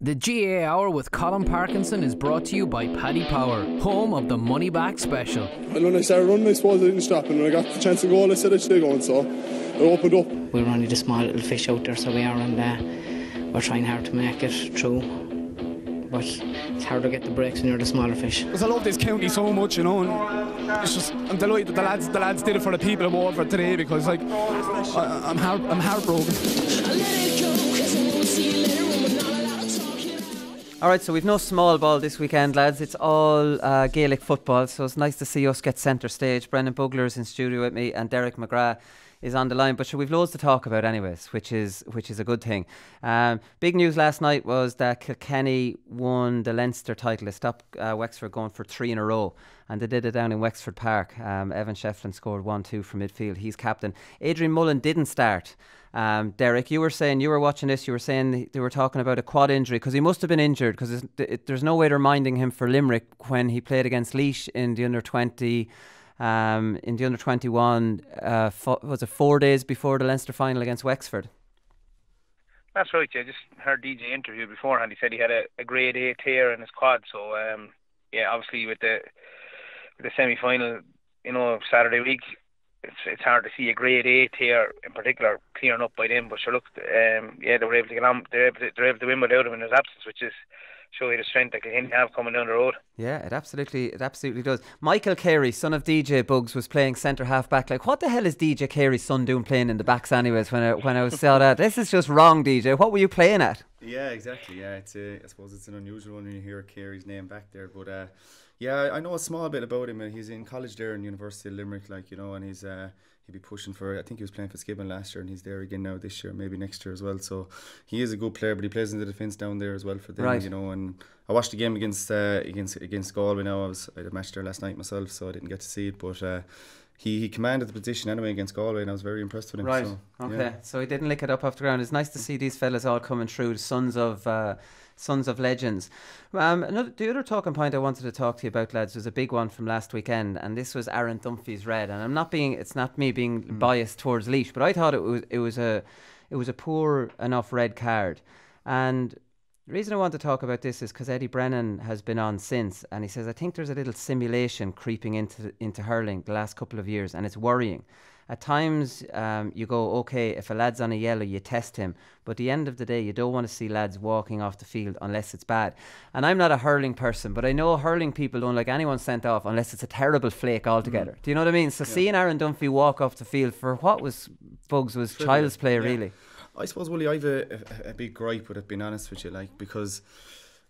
The GAA Hour with Colm Parkinson is brought to you by Paddy Power, home of the Money Back Special. And when I started running, I suppose I didn't stop, and when I got the chance to go, I said I should go, and so I opened up. We're only the small little fish out there, so we are, and we're trying hard to make it through. But it's hard to get the breaks when you're the smaller fish. Because I love this county so much, you know, and it's just, I'm delighted that the lads did it for the people of Waterford today, because like I'm heartbroken. Alright, so we've no small ball this weekend, lads. It's all Gaelic football, so it's nice to see us get centre stage. Brendan Bugler is in studio with me and Derek McGrath is on the line, but sure, we've loads to talk about anyways, which is a good thing. Big news last night was that Kilkenny won the Leinster title. They stopped Wexford going for 3 in a row, and they did it down in Wexford Park. Evan Shefflin scored 1-2 from midfield. He's captain. Adrian Mullane didn't start. Derek, you were saying, you were watching this, you were saying they were talking about a quad injury, because he must have been injured, because there's no way to reminding him for Limerick when he played against Laois in the under-20, in the under-21, was it 4 days before the Leinster final against Wexford? That's right, yeah. I just heard DJ interview beforehand. He said he had a grade A tear in his quad, so yeah, obviously with the semi-final, you know, Saturday week, it's hard to see a grade A tear in particular clearing up by them. But sure, look, yeah, they were able to get on. They're able to win without him in his absence, which is show you the strength that Kilkenny have coming down the road. Yeah, it absolutely does. Michael Carey, son of DJ Bugs, was playing centre half back. Like, what the hell is DJ Carey's son doing playing in the backs anyways? When I saw that, this is just wrong, DJ. What were you playing at? Yeah, exactly. Yeah, it's I suppose it's an unusual one when you hear Carey's name back there, but. Yeah, I know a small bit about him. He's in college there in University of Limerick, like, you know, and he'll be pushing for, I think he was playing for Skibbon last year, and he's there again now this year, maybe next year as well. So he is a good player, but he plays in the defence down there as well for them, right. You know. And I watched the game against Galway now. I had a match there last night myself, so I didn't get to see it, but he commanded the position anyway against Galway, and I was very impressed with him. Right, so, okay. Yeah. So he didn't lick it up off the ground. It's nice to see these fellas all coming through, sons of legends. The other talking point I wanted to talk to you about, lads, was a big one from last weekend, and this was Aaron Dunphy's red. And it's not me being biased towards Laois, but I thought it was a poor enough red card. And the reason I want to talk about this is because Eddie Brennan has been on since, and he says, I think there's a little simulation creeping into hurling the last couple of years, and it's worrying. At times, you go, okay, if a lad's on a yellow, you test him. But at the end of the day, you don't want to see lads walking off the field unless it's bad. And I'm not a hurling person, but I know hurling people don't like anyone sent off unless it's a terrible flake altogether. Do you know what I mean? So seeing Aaron Dunphy walk off the field for what was child's play, really. I suppose, Willie, I have a big gripe with it, being honest with you, like, because,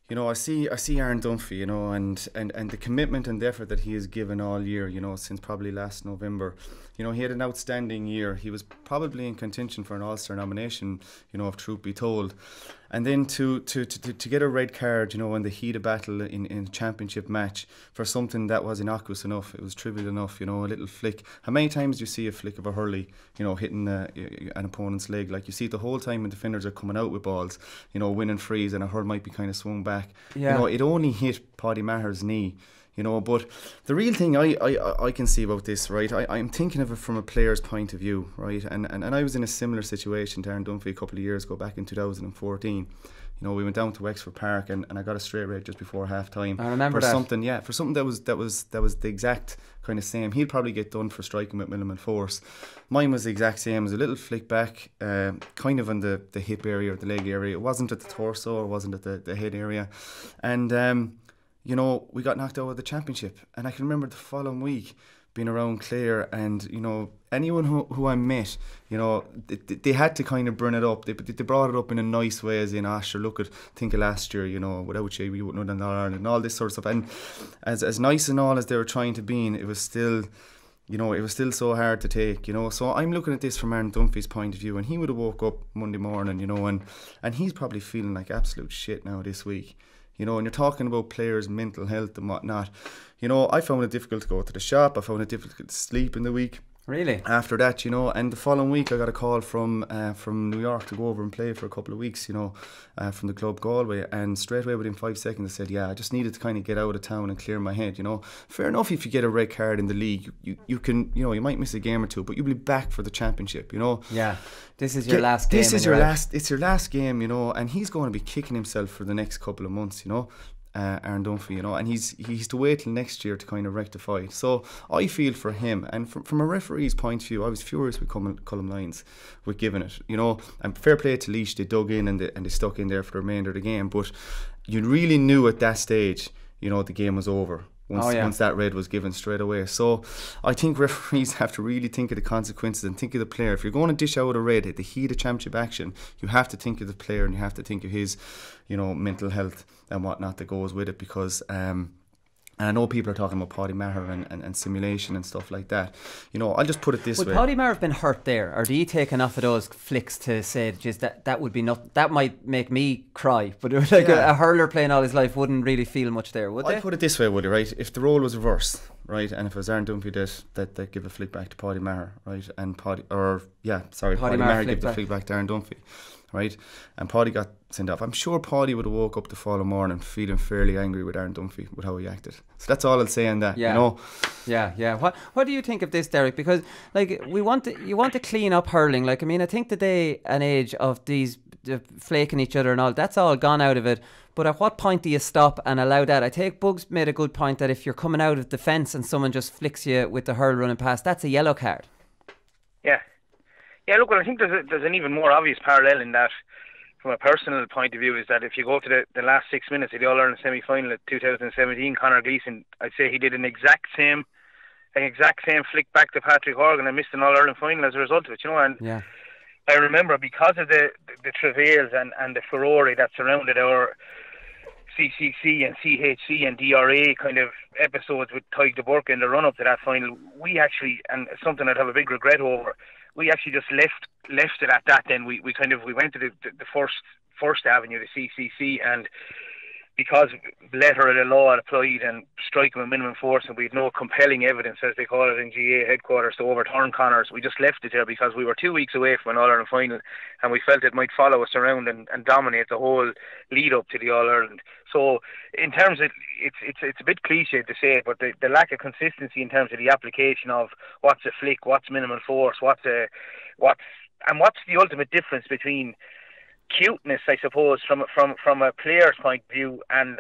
you know, I see Aaron Dunphy, you know, and the commitment and the effort that he has given all year, you know, since probably last November. You know, he had an outstanding year. He was probably in contention for an All-Star nomination, you know, if truth be told. And then to get a red card, you know, in the heat of battle in a championship match for something that was innocuous enough, it was trivial enough, you know, a little flick. How many times do you see a flick of a hurley, you know, hitting an opponent's leg? Like, you see it the whole time when defenders are coming out with balls, you know, winning frees, and a hurl might be kind of swung back. Yeah. You know, it only hit Paddy Maher's knee. You know, but the real thing I can see about this, right, I'm thinking of it from a player's point of view, right, and I was in a similar situation to Aaron Dunphy a couple of years ago, back in 2014. You know, we went down to Wexford Park, and I got a straight red just before half time. I remember for that. For something that was the exact kind of same. He'd probably get done for striking with minimum force. Mine was the exact same. It was a little flick back, kind of on the hip area or the leg area. It wasn't at the torso, or wasn't at the head area, and you know, we got knocked out of the championship. And I can remember the following week being around Clare, and, you know, anyone who I met, you know, they had to kind of burn it up. They brought it up in a nice way, as in, sure, look at, think of last year, you know, without you, we wouldn't have done Ireland, and all this sort of stuff. And as nice and all as they were trying to be, it was still, you know, it was still so hard to take, you know. So I'm looking at this from Aaron Dunphy's point of view, and he would have woke up Monday morning, you know, and he's probably feeling like absolute shit now this week. You know, and you're talking about players' mental health and whatnot. You know, I found it difficult to go to the shop. I found it difficult to sleep in the week. Really? After that, and the following week I got a call from New York to go over and play for a couple of weeks, from the club Galway, and straight away within 5 seconds I said, I just needed to kind of get out of town and clear my head, Fair enough, if you get a red card in the league, you can, you might miss a game or two, but you'll be back for the championship, Yeah, this is your last game. This is your last, it's your last game, and he's going to be kicking himself for the next couple of months, Aaron Dunphy, and he's to wait till next year to kind of rectify it. So I feel for him, and from a referee's point of view, I was furious with Colm Lyons with giving it, and fair play to Laois, they dug in and they stuck in there for the remainder of the game, but you really knew at that stage, the game was over. Once that red was given straight away. So I think referees have to really think of the consequences and think of the player. If you're going to dish out a red at the heat of championship action, you have to think of the player and you have to think of his, mental health and whatnot that goes with it, because and I know people are talking about Paddy Maher and simulation and stuff like that. I'll just put it this way. Would Paddy Maher have been hurt there, or do you take enough of those flicks to say just that would be not, that might make me cry, but a hurler playing all his life wouldn't really feel much there, would they? I'd put it this way, Woody, right? If the role was reversed, right, and if it was Aaron Dunphy that give a flick back to Paddy Maher, right, and Paddy Maher give the flick back to Aaron Dunphy, right, and Paddy got sent off, I'm sure Paddy would have woke up the following morning feeling fairly angry with Aaron Dunphy with how he acted. So that's all I'll say on that. Yeah. What do you think of this, Derek? Because you want to clean up hurling. I think the day and age of these flaking each other and all, that's all gone out of it. But at what point do you stop and allow that? I take Bugs made a good point that if you're coming out of defence and someone just flicks you with the hurl running past, that's a yellow card. Yeah, look, I think there's an even more obvious parallel in that from a personal point of view, is that if you go to the last 6 minutes of the All-Ireland semi-final at 2017, Conor Gleeson, I'd say he did an exact same flick back to Patrick Hogan and missed an All-Ireland final as a result of it, and I remember, because of the travails and the furore that surrounded our CCC and CHC and DRA kind of episodes with Tyg de Burke in the run-up to that final, we actually, and something I'd have a big regret over, we actually just left it at that. Then we went to the first avenue, the CCC, and because letter of the law applied and striking with minimum force, and we had no compelling evidence, as they call it in GAA headquarters, to overturn Connor's, we just left it there because we were 2 weeks away from an All-Ireland final, and we felt it might follow us around and dominate the whole lead up to the All-Ireland. So in terms of, it's a bit cliche to say it, but the lack of consistency in terms of the application of what's a flick, what's minimum force, what's the ultimate difference between cuteness, I suppose, from a player's point of view, and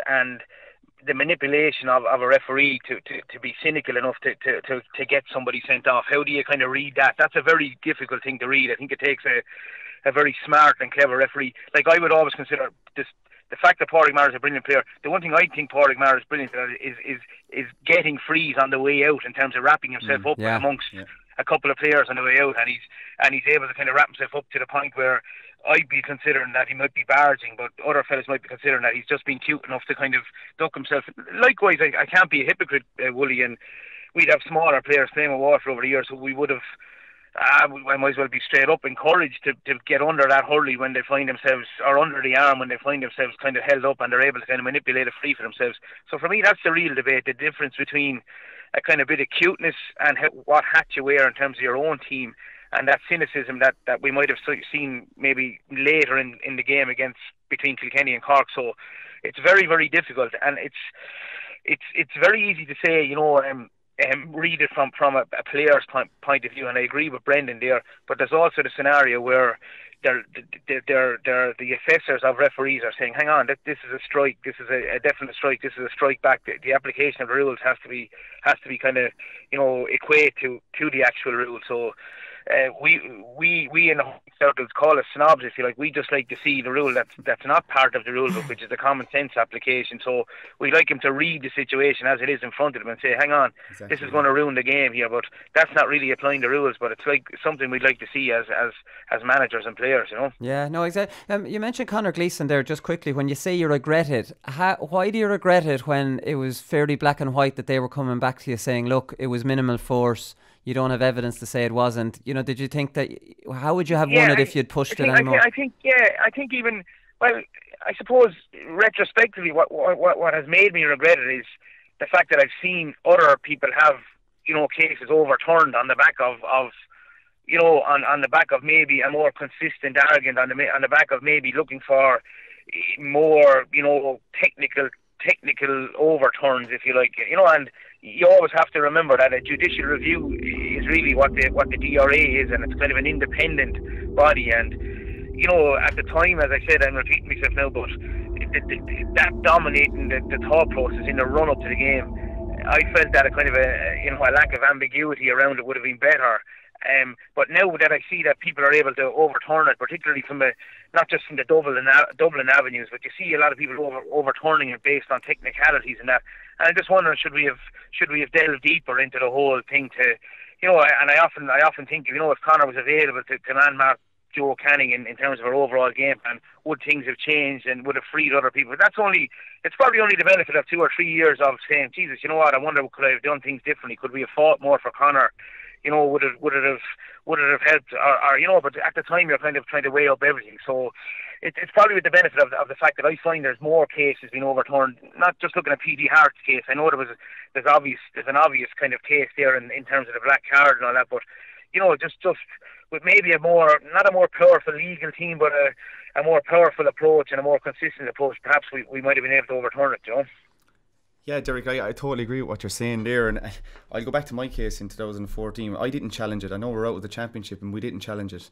the manipulation of a referee to be cynical enough to get somebody sent off. How do you kind of read that? That's a very difficult thing to read. I think it takes a very smart and clever referee. I would always consider this, the fact that Pádraig Maher is a brilliant player. The one thing I think Pádraig Maher is brilliant at is getting frees on the way out, in terms of wrapping himself up amongst a couple of players on the way out, and he's able to kind of wrap himself up to the point where I'd be considering that he might be barging, but other fellas might be considering that he's just been cute enough to kind of duck himself. Likewise, I can't be a hypocrite, Wooly, and we'd have smaller players playing with Waterford over the years, so we would have, I might as well be straight up encouraged to get under that hurley when they find themselves, or under the arm when they find themselves kind of held up and they're able to kind of manipulate a free for themselves. So for me, that's the real debate, the difference between a kind of bit of cuteness and what hat you wear in terms of your own team, and that cynicism that we might have seen maybe later in the game between Kilkenny and Cork. So it's very, very difficult, and it's very easy to say, read it from a player's point of view, and I agree with Brendan there. But there's also the scenario where the assessors of referees are saying, hang on, this is a strike, this is a definite strike, this is a strike back. The application of the rules has to be kind of equate to the actual rule. So we in the circles call us snobs, if you like. We just like to see the rule that's not part of the rule book, which is the common sense application. So we like him to read the situation as it is in front of him and say, hang on, this is going to ruin the game here. But that's not really applying the rules, but it's like something we'd like to see as managers and players, Yeah, no, exactly. You mentioned Conor Gleeson there just quickly. When you say you regret it, why do you regret it when it was fairly black and white that they were coming back to you saying, look, it was minimal force, you don't have evidence to say it wasn't? Did you think that, how would you have won it if you'd pushed it anymore? I think even, well, I suppose retrospectively what has made me regret it is the fact that I've seen other people have cases overturned on the back of on the back of maybe a more consistent argument, on the back of maybe looking for more, technical overturns, if you like, and you always have to remember that a judicial review is really what the DRA is, and it's kind of an independent body. And at the time, as I said, I'm repeating myself now, but that dominating the thought process in the run up to the game, I felt that a kind of a lack of ambiguity around it would have been better. But now that I see that people are able to overturn it, particularly from not just from the Dublin avenues, but you see a lot of people overturning it based on technicalities and that. And I'm just wondering, should we have delved deeper into the whole thing to, and I often think, if Conor was available to man-mark Joe Canning in terms of our overall game plan, would things have changed and would have freed other people? It's probably only the benefit of 2 or 3 years of saying, Jesus, you know what, I wonder, could I have done things differently? Could we have fought more for Conor? Would it have helped? Or but at the time you're kind of trying to weigh up everything. So it's probably with the benefit of the fact that I find there's more cases being overturned. Not just looking at P.D. Hart's case. I know there's an obvious kind of case there in terms of the black card and all that. But just with maybe not a more powerful legal team, but a more powerful approach and a more consistent approach, perhaps we might have been able to overturn it. Yeah, Derek, I totally agree with what you're saying there, and I'll go back to my case in 2014. I didn't challenge it. I know we're out of the championship and we didn't challenge it.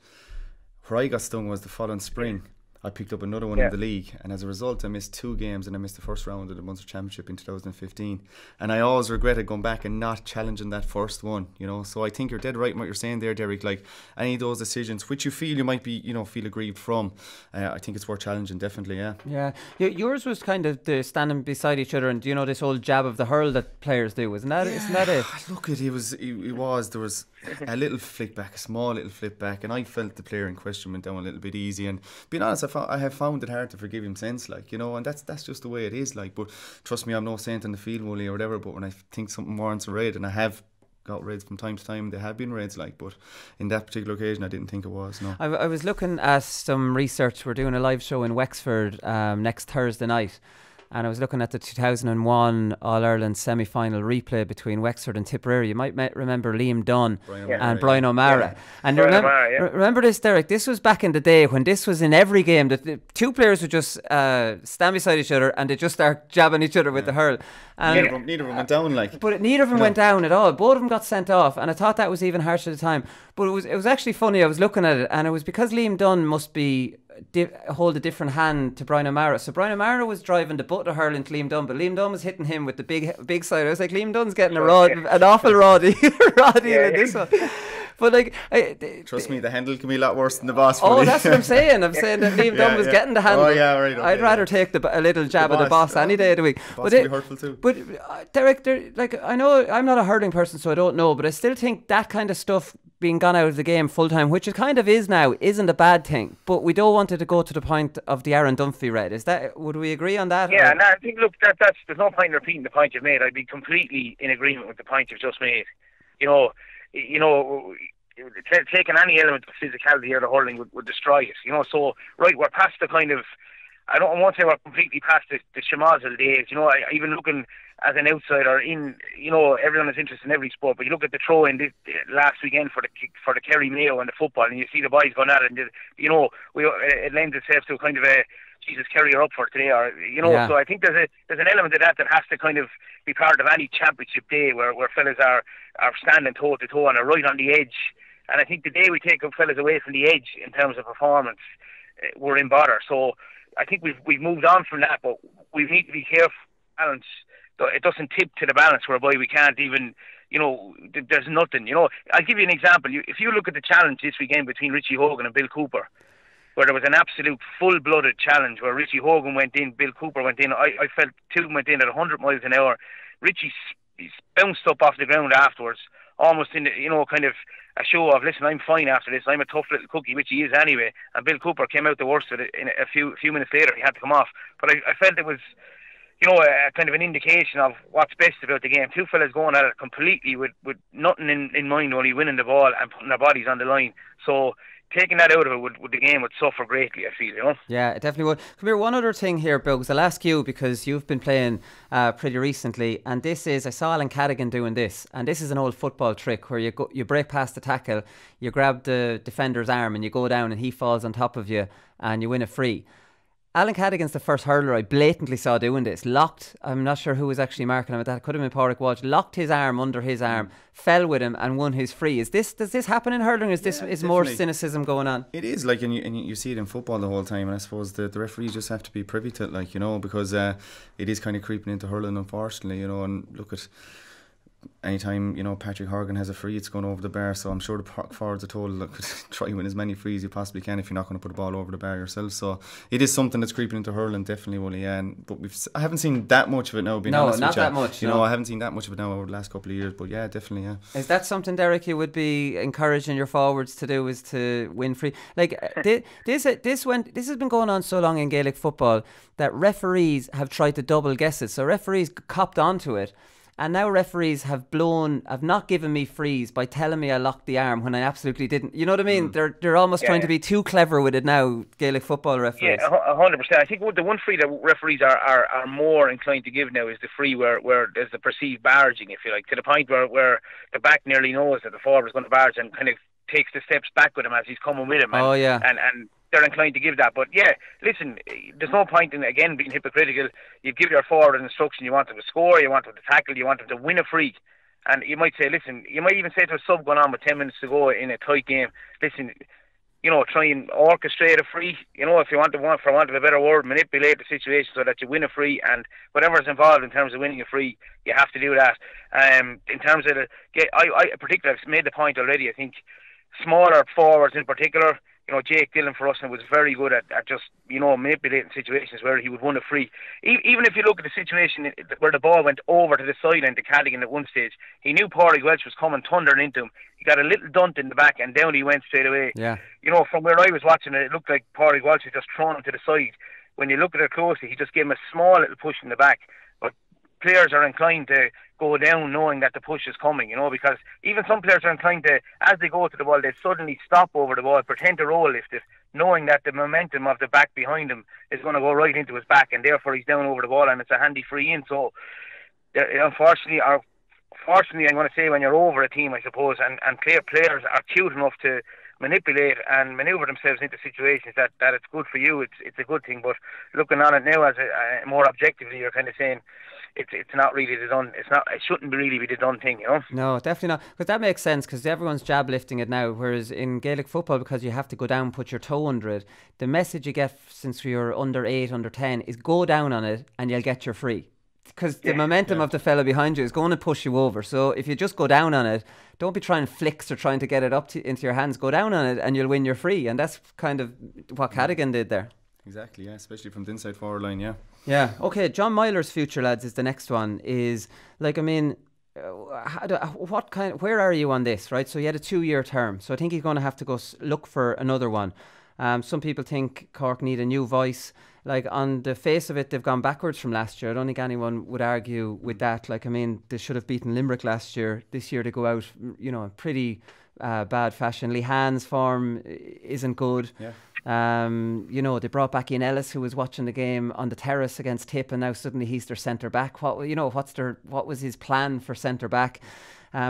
Where I got stung was the following spring. I picked up another one in the league, and as a result I missed 2 games and I missed the first round of the Munster Championship in 2015, and I always regretted going back and not challenging that first one, so I think you're dead right in what you're saying there, Derek. Like, any of those decisions which you feel you might be feel aggrieved from, I think it's worth challenging, definitely. Yeah, yours was kind of the standing beside each other and this old jab of the hurl that players do, isn't that it? Look, there was a little flick back, a small little flip back, and I felt the player in question went down a little bit easy, and being honest, I have found it hard to forgive him since, and that's just the way it is, but trust me, I'm no saint in the field, Wooly, or whatever, but when I think something warrants a raid, and I have got raids from time to time, there have been raids, but in that particular occasion I didn't think it was, no. I was looking at some research. We're doing a live show in Wexford next Thursday night, and I was looking at the 2001 All-Ireland semi-final replay between Wexford and Tipperary. You might remember Liam Dunn and Brian O'Mara. And remember this, Derek, this was back in the day when this was in every game. The 2 players would just stand beside each other and they just start jabbing each other with the hurl. And neither of them went down, But neither of them went down at all. Both of them got sent off, and I thought that was even harsher at the time. But it was actually funny. I was looking at it, and it was because Liam Dunn must be hold a different hand to Brian O'Mara. So Brian O'Mara was driving the butt of hurl into Liam Dunn, but Liam Dunn was hitting him with the big side. I was like, Liam Dunn's getting an awful roddy in this one. But trust me, the handle can be a lot worse than the boss. Oh, that's what I'm saying. I'm saying that Liam Dunn was getting the handle. Oh yeah, right. Okay, I'd rather take a little jab at the boss any day of the week. The boss can be hurtful too. But Derek, I know I'm not a hurling person, so I don't know, but I still think that kind of stuff being gone out of the game full time, which it kind of is now, isn't a bad thing. But we don't want it to go to the point of the Aaron Dunphy red. Would we agree on that? Yeah, and I think, look, there's no point in repeating the point you've made. I'd be completely in agreement with the point you've just made. Taking any element of physicality out of hurling would destroy it. So right, we're past the kind of, I won't say we're completely past the schmozzle days. Even looking as an outsider in, everyone is interested in every sport, but you look at the throw in this last weekend for the Kerry Mayo and the football, and you see the boys going at it, and it lends itself to a kind of a, Jesus, Kerry are up for today, or So I think there's an element of that has to kind of be part of any championship day where fellas are standing toe to toe and are right on the edge. And I think the day we take fellas away from the edge in terms of performance, we're in bother. So I think we've moved on from that, but we need to be careful. Balance. It doesn't tip to the balance whereby we can't even, there's nothing. I'll give you an example. If you look at the challenge this weekend between Richie Hogan and Bill Cooper, where there was an absolute full-blooded challenge where Richie Hogan went in, Bill Cooper went in. I felt 2 went in at 100 miles an hour. Richie bounced up off the ground afterwards, almost in kind of a show of, listen, I'm fine after this, I'm a tough little cookie, which he is anyway. And Bill Cooper came out the worst of it. In a few minutes later, he had to come off. But I felt it was, a kind of an indication of what's best about the game. 2 fellas going at it completely with nothing in mind, only winning the ball and putting their bodies on the line. So taking that out of it, the game would suffer greatly, I feel, you know. Yeah, it definitely would. Come here, one other thing here, Bugs. I'll ask you because you've been playing pretty recently, and this is, I saw Alan Cadigan doing this, and this is an old football trick where you break past the tackle, you grab the defender's arm and you go down and he falls on top of you and you win a free. Alan Cadigan's the first hurler I blatantly saw doing this. Locked, I'm not sure who was actually marking him at that. It could have been Pádraig Walsh. Locked his arm under his arm, fell with him and won his free. Does this happen in hurling? Is more cynicism going on? It is, like, and you see it in football the whole time, and I suppose the referees just have to be privy to it, like, you know, because it is kind of creeping into hurling, unfortunately, you know. And look at anytime, you know, Patrick Horgan has a free, it's going over the bar, so I'm sure the forwards are told, look, try and win as many frees you possibly can if you're not going to put the ball over the bar yourself. So it is something that's creeping into hurling, definitely, Wooly. But I haven't seen that much of it now, being honest with you. No, not that much. You know, I haven't seen that much of it now over the last couple of years, but yeah, definitely, yeah. Is that something, Derek, you would be encouraging your forwards to do, is to win free? Like, this has been going on so long in Gaelic football that referees have tried to double guess it. So referees copped onto it. And now referees have not given me frees by telling me I locked the arm when I absolutely didn't. You know what I mean? They're almost trying to be too clever with it now, Gaelic football referees. Yeah, 100%. I think the one free that referees are more inclined to give now is the free where there's the perceived barging, if you like, to the point where the back nearly knows that the forward is going to barge and kind of takes the steps back with him as he's coming with him. And they're inclined to give that. But yeah, listen, there's no point in, again, being hypocritical. You give your forward an instruction, you want them to score, you want them to tackle, you want them to win a free. And you might say, listen, you might even say to a sub going on with 10 minutes to go in a tight game, listen, you know, try and orchestrate a free, you know, if you want to, for want of a better word, manipulate the situation so that you win a free, and whatever's involved in terms of winning a free, you have to do that. In terms of I particularly, I've made the point already, I think smaller forwards in particular, you know, Jake Dillon for us was very good at just, you know, manipulating situations where he would win a free. Even if you look at the situation where the ball went over to the sideline to Cadigan at one stage, he knew Pádraig Welch was coming thundering into him. He got a little dunt in the back and down he went straight away. Yeah. You know, from where I was watching it, it looked like Pádraig Welch had just thrown him to the side. When you look at it closely, he just gave him a small little push in the back. But players are inclined to go down knowing that the push is coming, you know, because even some players are inclined to, as they go to the ball, they suddenly stop over the ball, pretend to roll lift it, knowing that the momentum of the back behind him is going to go right into his back, and therefore he's down over the ball and it's a handy free in. So unfortunately, fortunately, I'm going to say, when you're over a team, I suppose, and players are cute enough to manipulate and manoeuvre themselves into situations that it's good for you, it's a good thing. But looking on it now as a more objectively, you're kind of saying it's not really the done. It shouldn't really be the done thing, you know. No, definitely not. Because that makes sense. Because everyone's jab lifting it now, whereas in Gaelic football, because you have to go down, put your toe under it. The message you get since you're under 8, under 10 is go down on it, and you'll get your free. Because the momentum of the fella behind you is going to push you over. So if you just go down on it, don't be trying flicks or trying to get it up into your hands. Go down on it and you'll win your free. And that's kind of what Cadigan did there. Exactly, yeah, especially from the inside forward line, yeah. Yeah, okay, John Myler's future, lads, is the next one. Is, like, I mean, where are you on this, right? So he had a 2-year term, so I think he's going to have to go look for another one. Some people think Cork need a new voice. Like, on the face of it, they've gone backwards from last year. I don't think anyone would argue with that. Like, I mean, they should have beaten Limerick last year. This year they go out, you know, pretty bad fashion. Lehan's form isn't good. Yeah. You know, they brought back Ian Ellis, who was watching the game on the terrace against Tip, and now suddenly he's their centre back. What was his plan for centre back?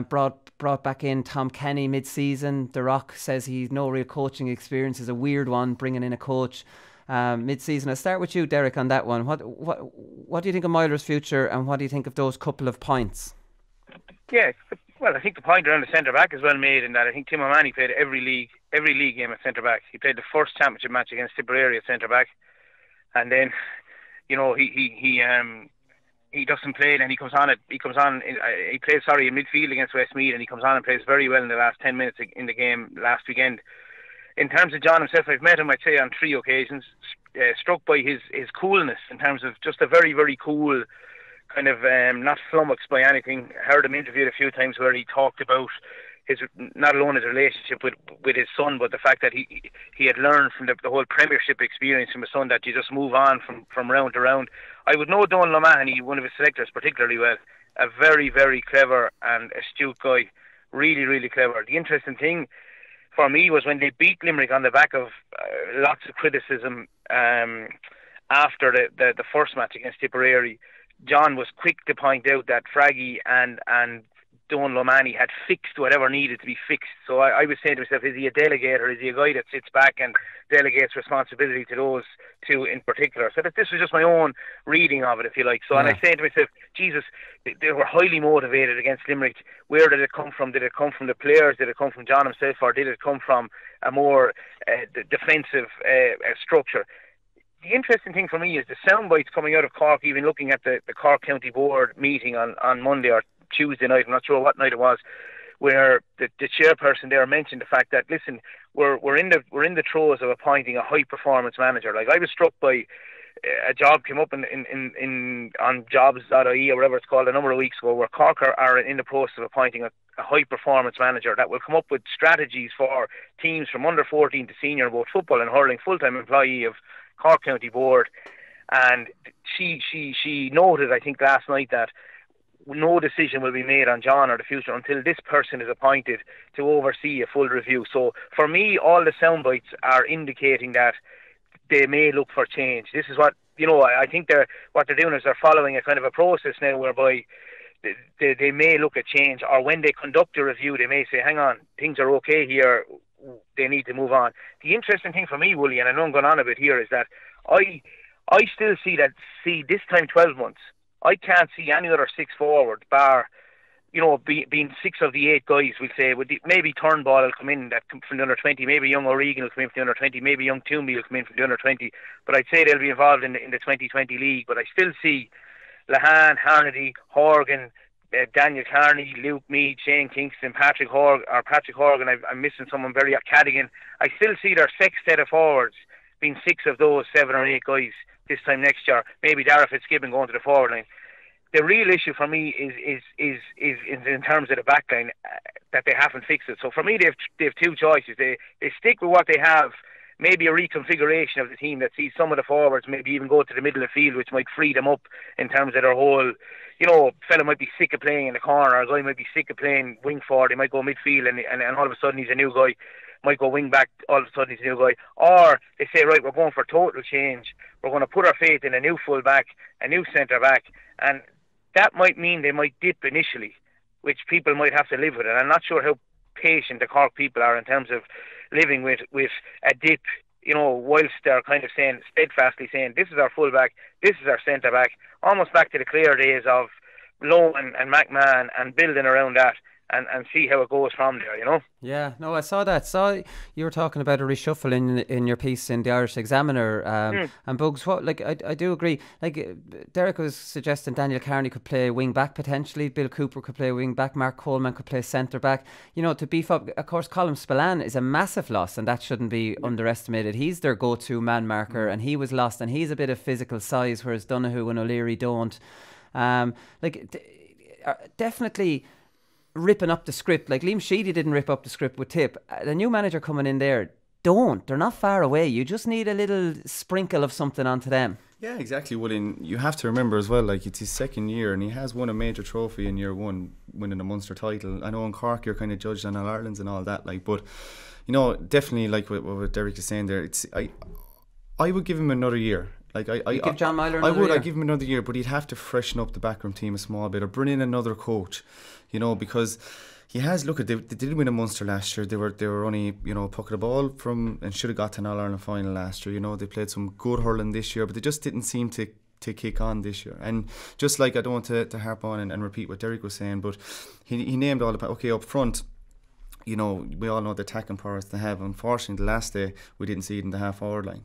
Brought back in Tom Kenny mid-season. The Rock says he's no real coaching experience. Is a weird one, bringing in a coach mid-season. I'll start with you, Derek, on that one. What do you think of Myler's future, and what do you think of those couple of points? Yeah, well, I think the point around the centre back is well made, in that I think Tim O'Mahony played every league game at centre back. He played the first championship match against Tipperary at centre back, and then, you know, he doesn't play, and he plays in midfield against Westmeath, and he comes on and plays very well in the last 10 minutes in the game last weekend. In terms of John himself, I've met him, I'd say, on 3 occasions, struck by his coolness, in terms of just a very, very cool kind of, not flummoxed by anything. I heard him interviewed a few times where he talked about not alone his relationship with his son, but the fact that he had learned from the whole Premiership experience from his son, that you just move on from round to round. I would know Donal O'Mahony, one of his selectors, particularly well. A very, very clever and astute guy. Really, really clever. The interesting thing for me was when they beat Limerick on the back of lots of criticism after the first match against Tipperary. John was quick to point out that Fraggy and Donal O'Mahony had fixed whatever needed to be fixed. So I was saying to myself, is he a delegator? Is he a guy that sits back and delegates responsibility to those two in particular? So that this was just my own reading of it, if you like. So, and I said to myself, Jesus, they were highly motivated against Limerick. Where did it come from? Did it come from the players? Did it come from John himself? Or did it come from a more defensive structure? The interesting thing for me is the sound bites coming out of Cork, even looking at the Cork County Board meeting on Monday or Tuesday night, I'm not sure what night it was, where the chairperson there mentioned the fact that, listen, we're in the throes of appointing a high performance manager. Like, I was struck by a job came up on jobs.ie or whatever it's called a number of weeks ago, where Cork are in the process of appointing a high performance manager that will come up with strategies for teams from under 14 to senior in both football and hurling, full-time employee of Cork County Board. And she noted, I think last night, that no decision will be made on John or the future until this person is appointed to oversee a full review. So for me, all the sound bites are indicating that they may look for change. This is what, I think what they're doing is they're following a kind of a process now whereby they may look at change, or when they conduct a review they may say, hang on, things are okay here, they need to move on. The interesting thing for me, Wooly, and I know I'm going on a bit here, is that I still see this time 12 months, I can't see any other six forward bar, being six of the eight guys, we'll say. Maybe Turnbull will come in from the under 20, maybe young O'Regan will come in from the under 20, maybe young Toomey will come in from the under 20. But I'd say they'll be involved in the 2020 league. But I still see Lahan, Harnedy, Horgan, Daniel Carney, Luke Meade, Shane Kingston, Patrick Horgan. I'm missing someone very Cadigan. I still see their six set of forwards being six of those 7 or 8 guys this time next year. Maybe Dara Fitzgibbon going to the forward line. The real issue for me is in terms of the back line, that they haven't fixed it. So for me, they have two choices. They stick with what they have, maybe a reconfiguration of the team that sees some of the forwards maybe even go to the middle of the field, which might free them up in terms of their whole, fella might be sick of playing in the corner, or a guy might be sick of playing wing forward, he might go midfield and all of a sudden he's a new guy, might go wing back, all of a sudden he's a new guy. Or they say, right, we're going for total change, we're going to put our faith in a new full back, a new centre back, and that might mean they might dip initially, which people might have to live with it. I'm not sure how patient the Cork people are in terms of living with a dip, whilst they're kind of steadfastly saying, this is our full back, this is our centre back, almost back to the clear days of Lowe and McMahon, and building around that and see how it goes from there, Yeah, no, I saw that. You were talking about a reshuffle in your piece in the Irish Examiner, and Bugs, I do agree. Derek was suggesting Daniel Carney could play wing back potentially, Bill Cooper could play wing back, Mark Coleman could play centre back, to beef up. Of course, Colm Spillane is a massive loss, and that shouldn't be underestimated. He's their go-to man marker, and he was lost, and he's a bit of physical size, whereas Donoghue and O'Leary don't. Definitely ripping up the script. Like Liam Sheedy didn't rip up the script with Tip. The new manager coming in there, they're not far away. You just need a little sprinkle of something onto them. Yeah, exactly. Well, you have to remember as well, it's his second year and he has won a major trophy in year one, winning a Munster title. I know in Cork you're kind of judged on All-Irelands and all that, but definitely what Derek is saying there, I would give him another year. You give John Myler another year? I'd give him another year, but he'd have to freshen up the backroom team a small bit, or bring in another coach, because he has. Look, they did win a Munster last year. They were only puck of the ball from, and should have got to an All-Ireland final last year. They played some good hurling this year, but they just didn't seem to kick on this year. And just I don't want to harp on and repeat what Derek was saying, but he named all the up front. We all know the attacking powers they have. Unfortunately, the last day we didn't see it in the half-hour line.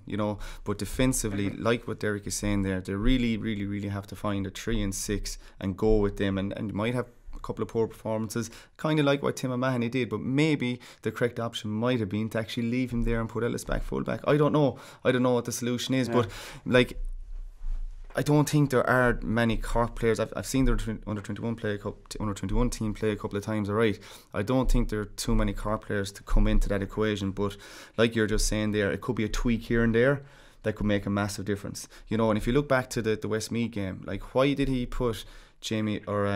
But defensively, like what Derek is saying there, they really, really, really have to find a 3 and 6 and go with them. And you might have a couple of poor performances, kind of like what Tim O'Mahony did. But maybe the correct option might have been to actually leave him there and put Ellis back full back. I don't know what the solution is, but I don't think there are many Cork players. I've seen their under 21 team play a couple of times. Alright, I don't think there are too many Cork players to come into that equation. But like you're just saying there, it could be a tweak here and there that could make a massive difference. You know, and if you look back to the Westmeath game, like, why did he put Jamie or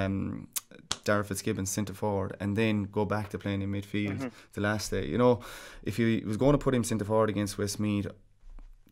Darragh Fitzgibbon centre forward and then go back to playing in midfield the last day? You know, if he was going to put him centre forward against Westmeath,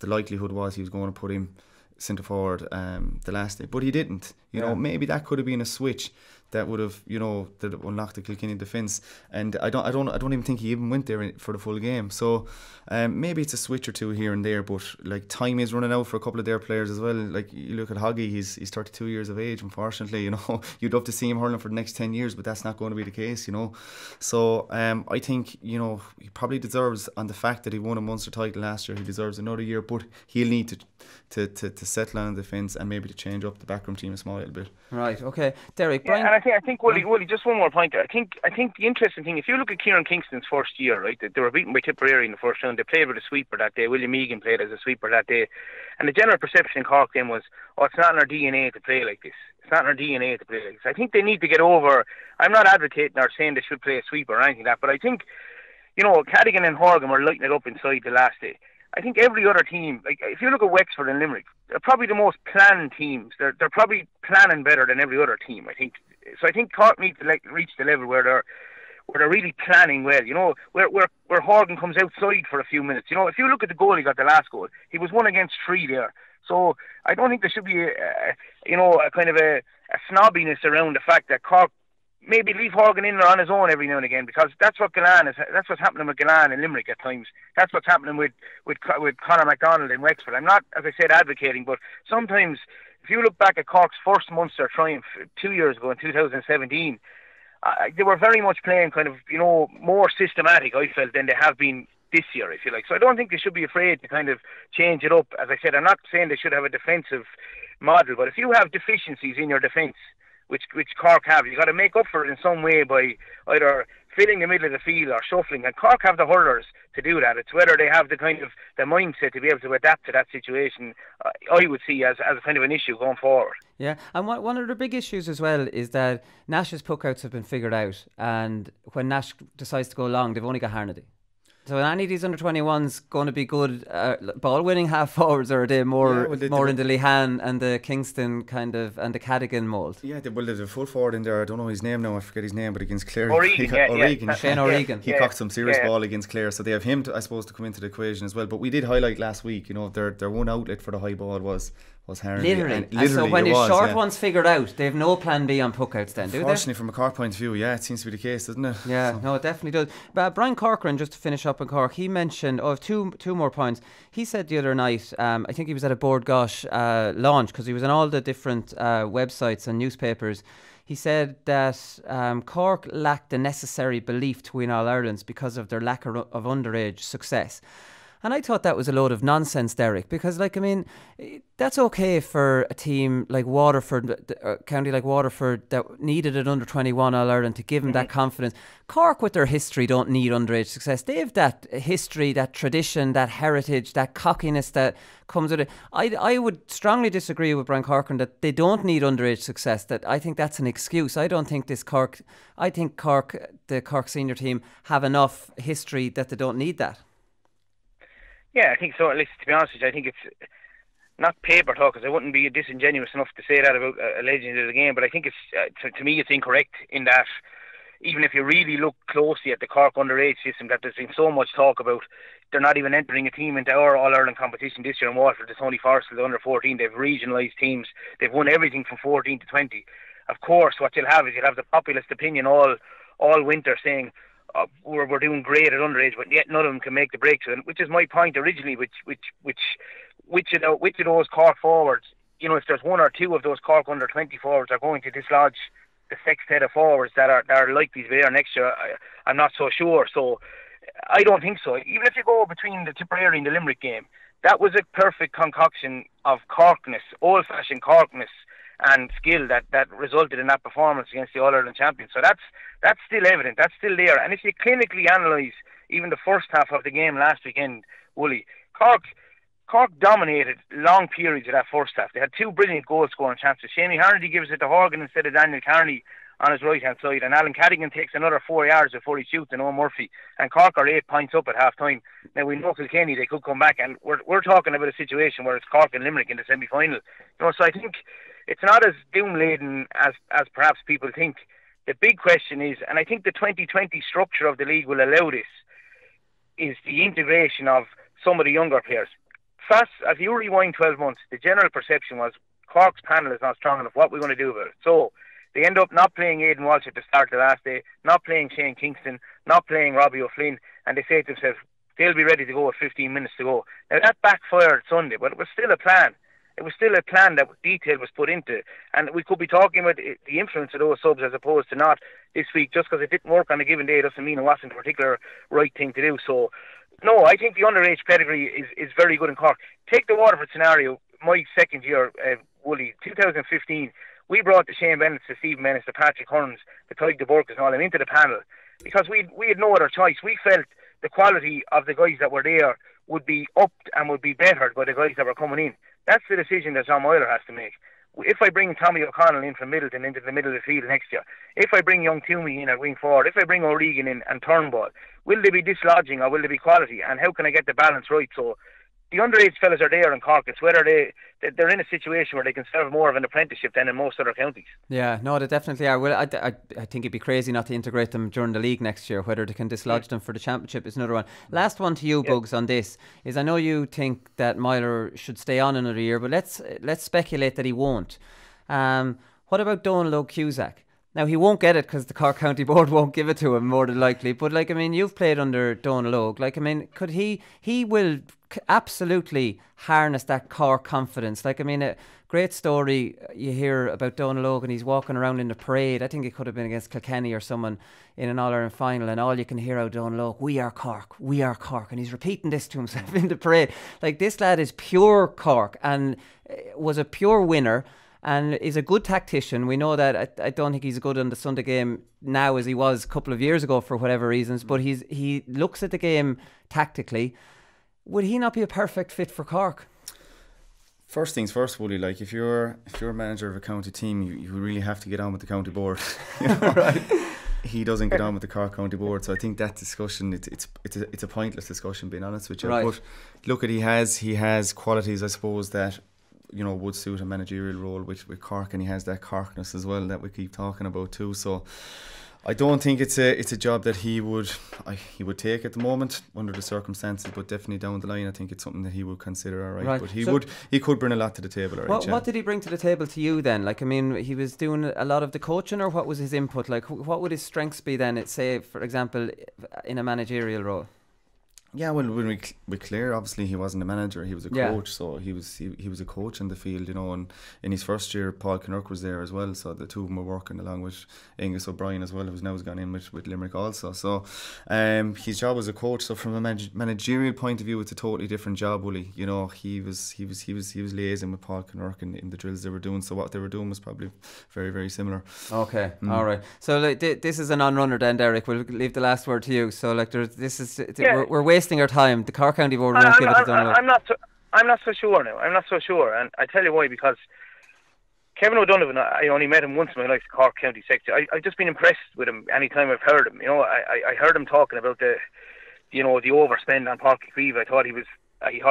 the likelihood was he was going to put him centre forward the last day, but he didn't. You know, maybe that could have been a switch that would have, you know, that unlocked the Kilkenny defence. And I don't even think he even went there for the full game. So maybe it's a switch or two here and there, but like, time is running out for a couple of their players as well. Like, you look at Hoggy, he's 32 years of age, unfortunately. You know, you'd love to see him hurling for the next 10 years, but that's not going to be the case, you know. So I think, you know, he probably deserves, on the fact that he won a Munster title last year, he deserves another year, but he'll need to settle on the defence and maybe to change up the backroom team a small little bit. Right, okay. Derek, Brian. And I think Willie, just one more point there. I think the interesting thing, if you look at Kieran Kingston's first year, right, they were beaten by Tipperary in the first round. They played with a sweeper that day. William Egan played as a sweeper that day. And the general perception in Cork then was, it's not in our DNA to play like this. It's not in our DNA to play like this. I think they need to get over, I'm not advocating or saying they should play a sweeper or anything like that, but I think, you know, Cadogan and Horgan were lighting it up inside the last day. I think every other team, like, if you look at Wexford and Limerick, they're probably the most planned teams. They're probably planning better than every other team, I think. So I think Cork need to reach the level where they're really planning well. You know, where Horgan comes outside for a few minutes. You know, if you look at the goal he got, the last goal, he was 1 against 3 there. So I don't think there should be a kind of a snobbiness around the fact that Cork maybe leave Horgan in there on his own every now and again, because that's what's happening with Gillane and Limerick at times. That's what's happening with Conor MacDonald in Wexford. I'm not, as I said, advocating, but sometimes if you look back at Cork's first Munster triumph 2 years ago in 2017, they were very much playing kind of, you know, more systematic, I felt, than they have been this year, if you like. So I don't think they should be afraid to kind of change it up. As I said, I'm not saying they should have a defensive model, but if you have deficiencies in your defence, which Cork have, you got to make up for it in some way by either filling the middle of the field or shuffling. And Cork have the hurlers to do that. It's whether they have the kind of the mindset to be able to adapt to that situation. I would see as a kind of an issue going forward. Yeah, and one of the big issues as well is that Nash's puckouts have been figured out, and when Nash decides to go long, they've only got Harnedy. So any of these under-21s going to be good ball-winning half-forwards, or are they more in the Lehan and the Kingston kind of and the Cadogan mould? Yeah, there's a full forward in there. I don't know his name now. I forget his name, but against Clare, Shane O'Regan. He cocked some serious ball against Clare, so they have him, I suppose, to come into the equation as well. But we did highlight last week, you know, their one outlet for the high ball was Harnedy. Literally. And so when the short one's figured out, they have no plan B on puckouts then, do they? Unfortunately, from a Cork point of view, yeah, it seems to be the case, doesn't it? Yeah, no, it definitely does. But Brian Corcoran, just to finish up in Cork, he mentioned, two more points. He said the other night, I think he was at a Board Gosh launch, because he was on all the different websites and newspapers. He said that Cork lacked the necessary belief to win All-Irelands because of their lack of underage success. And I thought that was a load of nonsense, Derek, because, like, I mean, that's okay for a team like Waterford, a county like Waterford, that needed an under-21 All-Ireland to give them that confidence. Cork, with their history, don't need underage success. They have that history, that tradition, that heritage, that cockiness that comes with it. I would strongly disagree with Brian Corcoran that they don't need underage success. That I think that's an excuse. I think Cork, the Cork senior team, have enough history that they don't need that. Yeah, I think so. At least, to be honest with you, I think it's not paper talk, because I wouldn't be disingenuous enough to say that about a legend of the game, but I think it's to me it's incorrect in that even if you really look closely at the Cork underage system that there's been so much talk about, they're not even entering a team into our All-Ireland competition this year in Waterford. It's only Forest the under 14. They've regionalised teams. They've won everything from 14 to 20. Of course, what you'll have is the populist opinion all winter saying, we're doing great at underage, but yet none of them can make the breakthrough, which is my point originally. Which of those Cork forwards, you know, if there's one or two of those Cork under 20 forwards are going to dislodge the sextet of forwards that are likely to be there next year, I'm not so sure. So I don't think so. Even if you go between the Tipperary and the Limerick game, that was a perfect concoction of Corkness, old-fashioned Corkness and skill that resulted in that performance against the All-Ireland champions. So that's still evident, that's still there. And if you clinically analyse even the first half of the game last weekend, Wooly, Cork dominated long periods of that first half. They had two brilliant goal-scoring chances. Shamie Harnedy gives it to Hogan instead of Daniel Carney on his right hand side, and Alan Cadigan takes another 4 yards before he shoots and Owen Murphy, and Cork are 8 points up at half time. Now we know Kilkenny, they could come back, and we're talking about a situation where it's Cork and Limerick in the semi-final. So I think it's not as doom-laden as perhaps people think. The big question is, and I think the 2020 structure of the league will allow this, is the integration of some of the younger players. First, if you rewind 12 months, the general perception was Cork's panel is not strong enough. What are we going to do about it? So they end up not playing Aidan Walsh at the start of the last day, not playing Shane Kingston, not playing Robbie O'Flynn, and they say to themselves, they'll be ready to go with 15 minutes to go. Now that backfired Sunday, but it was still a plan. It was still a plan that detail was put into, and we could be talking about the influence of those subs as opposed to not this week. Just because it didn't work on a given day doesn't mean it wasn't a particular right thing to do. So, no, I think the underage pedigree is very good in Cork. Take the Waterford scenario, my second year, Wooly, 2015, we brought the Shane Bennett, the Stephen Bennett, the Patrick Hearns, the Tyke de Burkes and all them into the panel because we had no other choice. We felt the quality of the guys that were there would be upped and would be bettered by the guys that were coming in. That's the decision that John Moyler has to make. If I bring Tommy O'Connell in from Middleton into the middle of the field next year, if I bring young Toomey in at wing forward, if I bring O'Regan in and Turnbull, will they be dislodging or will they be quality? And how can I get the balance right? So the underage fellas are there in Cork. It's whether they're in a situation where they can serve more of an apprenticeship than in most other counties. Yeah, no, they definitely are. Well, I think it'd be crazy not to integrate them during the league next year. Whether they can dislodge them for the championship is another one. Last one to you, Bugs, on this is I know you think that Moyler should stay on another year, but let's speculate that he won't. What about Donal Óg Cusack? Now, he won't get it because the Cork County Board won't give it to him, more than likely. But, like, I mean, you've played under Donal Óg. Like, I mean, could he will absolutely harness that Cork confidence. Like, I mean, a great story you hear about Donal Óg, and he's walking around in the parade. I think it could have been against Kilkenny or someone in an All-Ireland final, and all you can hear out Donal Óg, we are Cork, and he's repeating this to himself in the parade. Like, this lad is pure Cork and was a pure winner. And is a good tactician. We know that. I don't think he's good in the Sunday game now as he was a couple of years ago for whatever reasons, but he looks at the game tactically. Would he not be a perfect fit for Cork? First things first, Woody, like if you're a manager of a county team, you really have to get on with the county board. You know? Right. He doesn't get on with the Cork County Board, so I think that discussion it's a pointless discussion, being honest with you. Right. But look, he has qualities, I suppose, that would suit a managerial role with Cork, and he has that Corkness as well that we keep talking about too. So I don't think it's a job that he would take at the moment under the circumstances, but definitely down the line I think it's something that he would consider. All right. But he could bring a lot to the table. All right, what did he bring to the table to you then? Like, I mean, he was doing a lot of the coaching, or what was his input? Like, what would his strengths be then? Say, for example, in a managerial role. Yeah, well, when with Clare, obviously he wasn't a manager; he was a coach. So he was a coach in the field, And in his first year, Paul Kinnock was there as well. So the two of them were working along with Angus O'Brien as well, who's now gone in with Limerick also. So his job as a coach. So from a managerial point of view, it's a totally different job. Willie, he was liaising with Paul Kinnock in the drills they were doing. So what they were doing was probably very, very similar. Okay, all right. So this is a non-runner then, Derek. We'll leave the last word to you. So we're wasting our time. The Cork County Board won't give it to Donal. I'm not so sure now. I'm not so sure, and I tell you why. Because Kevin O'Donovan, I only met him once in my life, Cork County Secretary. I've just been impressed with him anytime I've heard him. I heard him talking about the overspend on Páirc Uí Chaoimh. I thought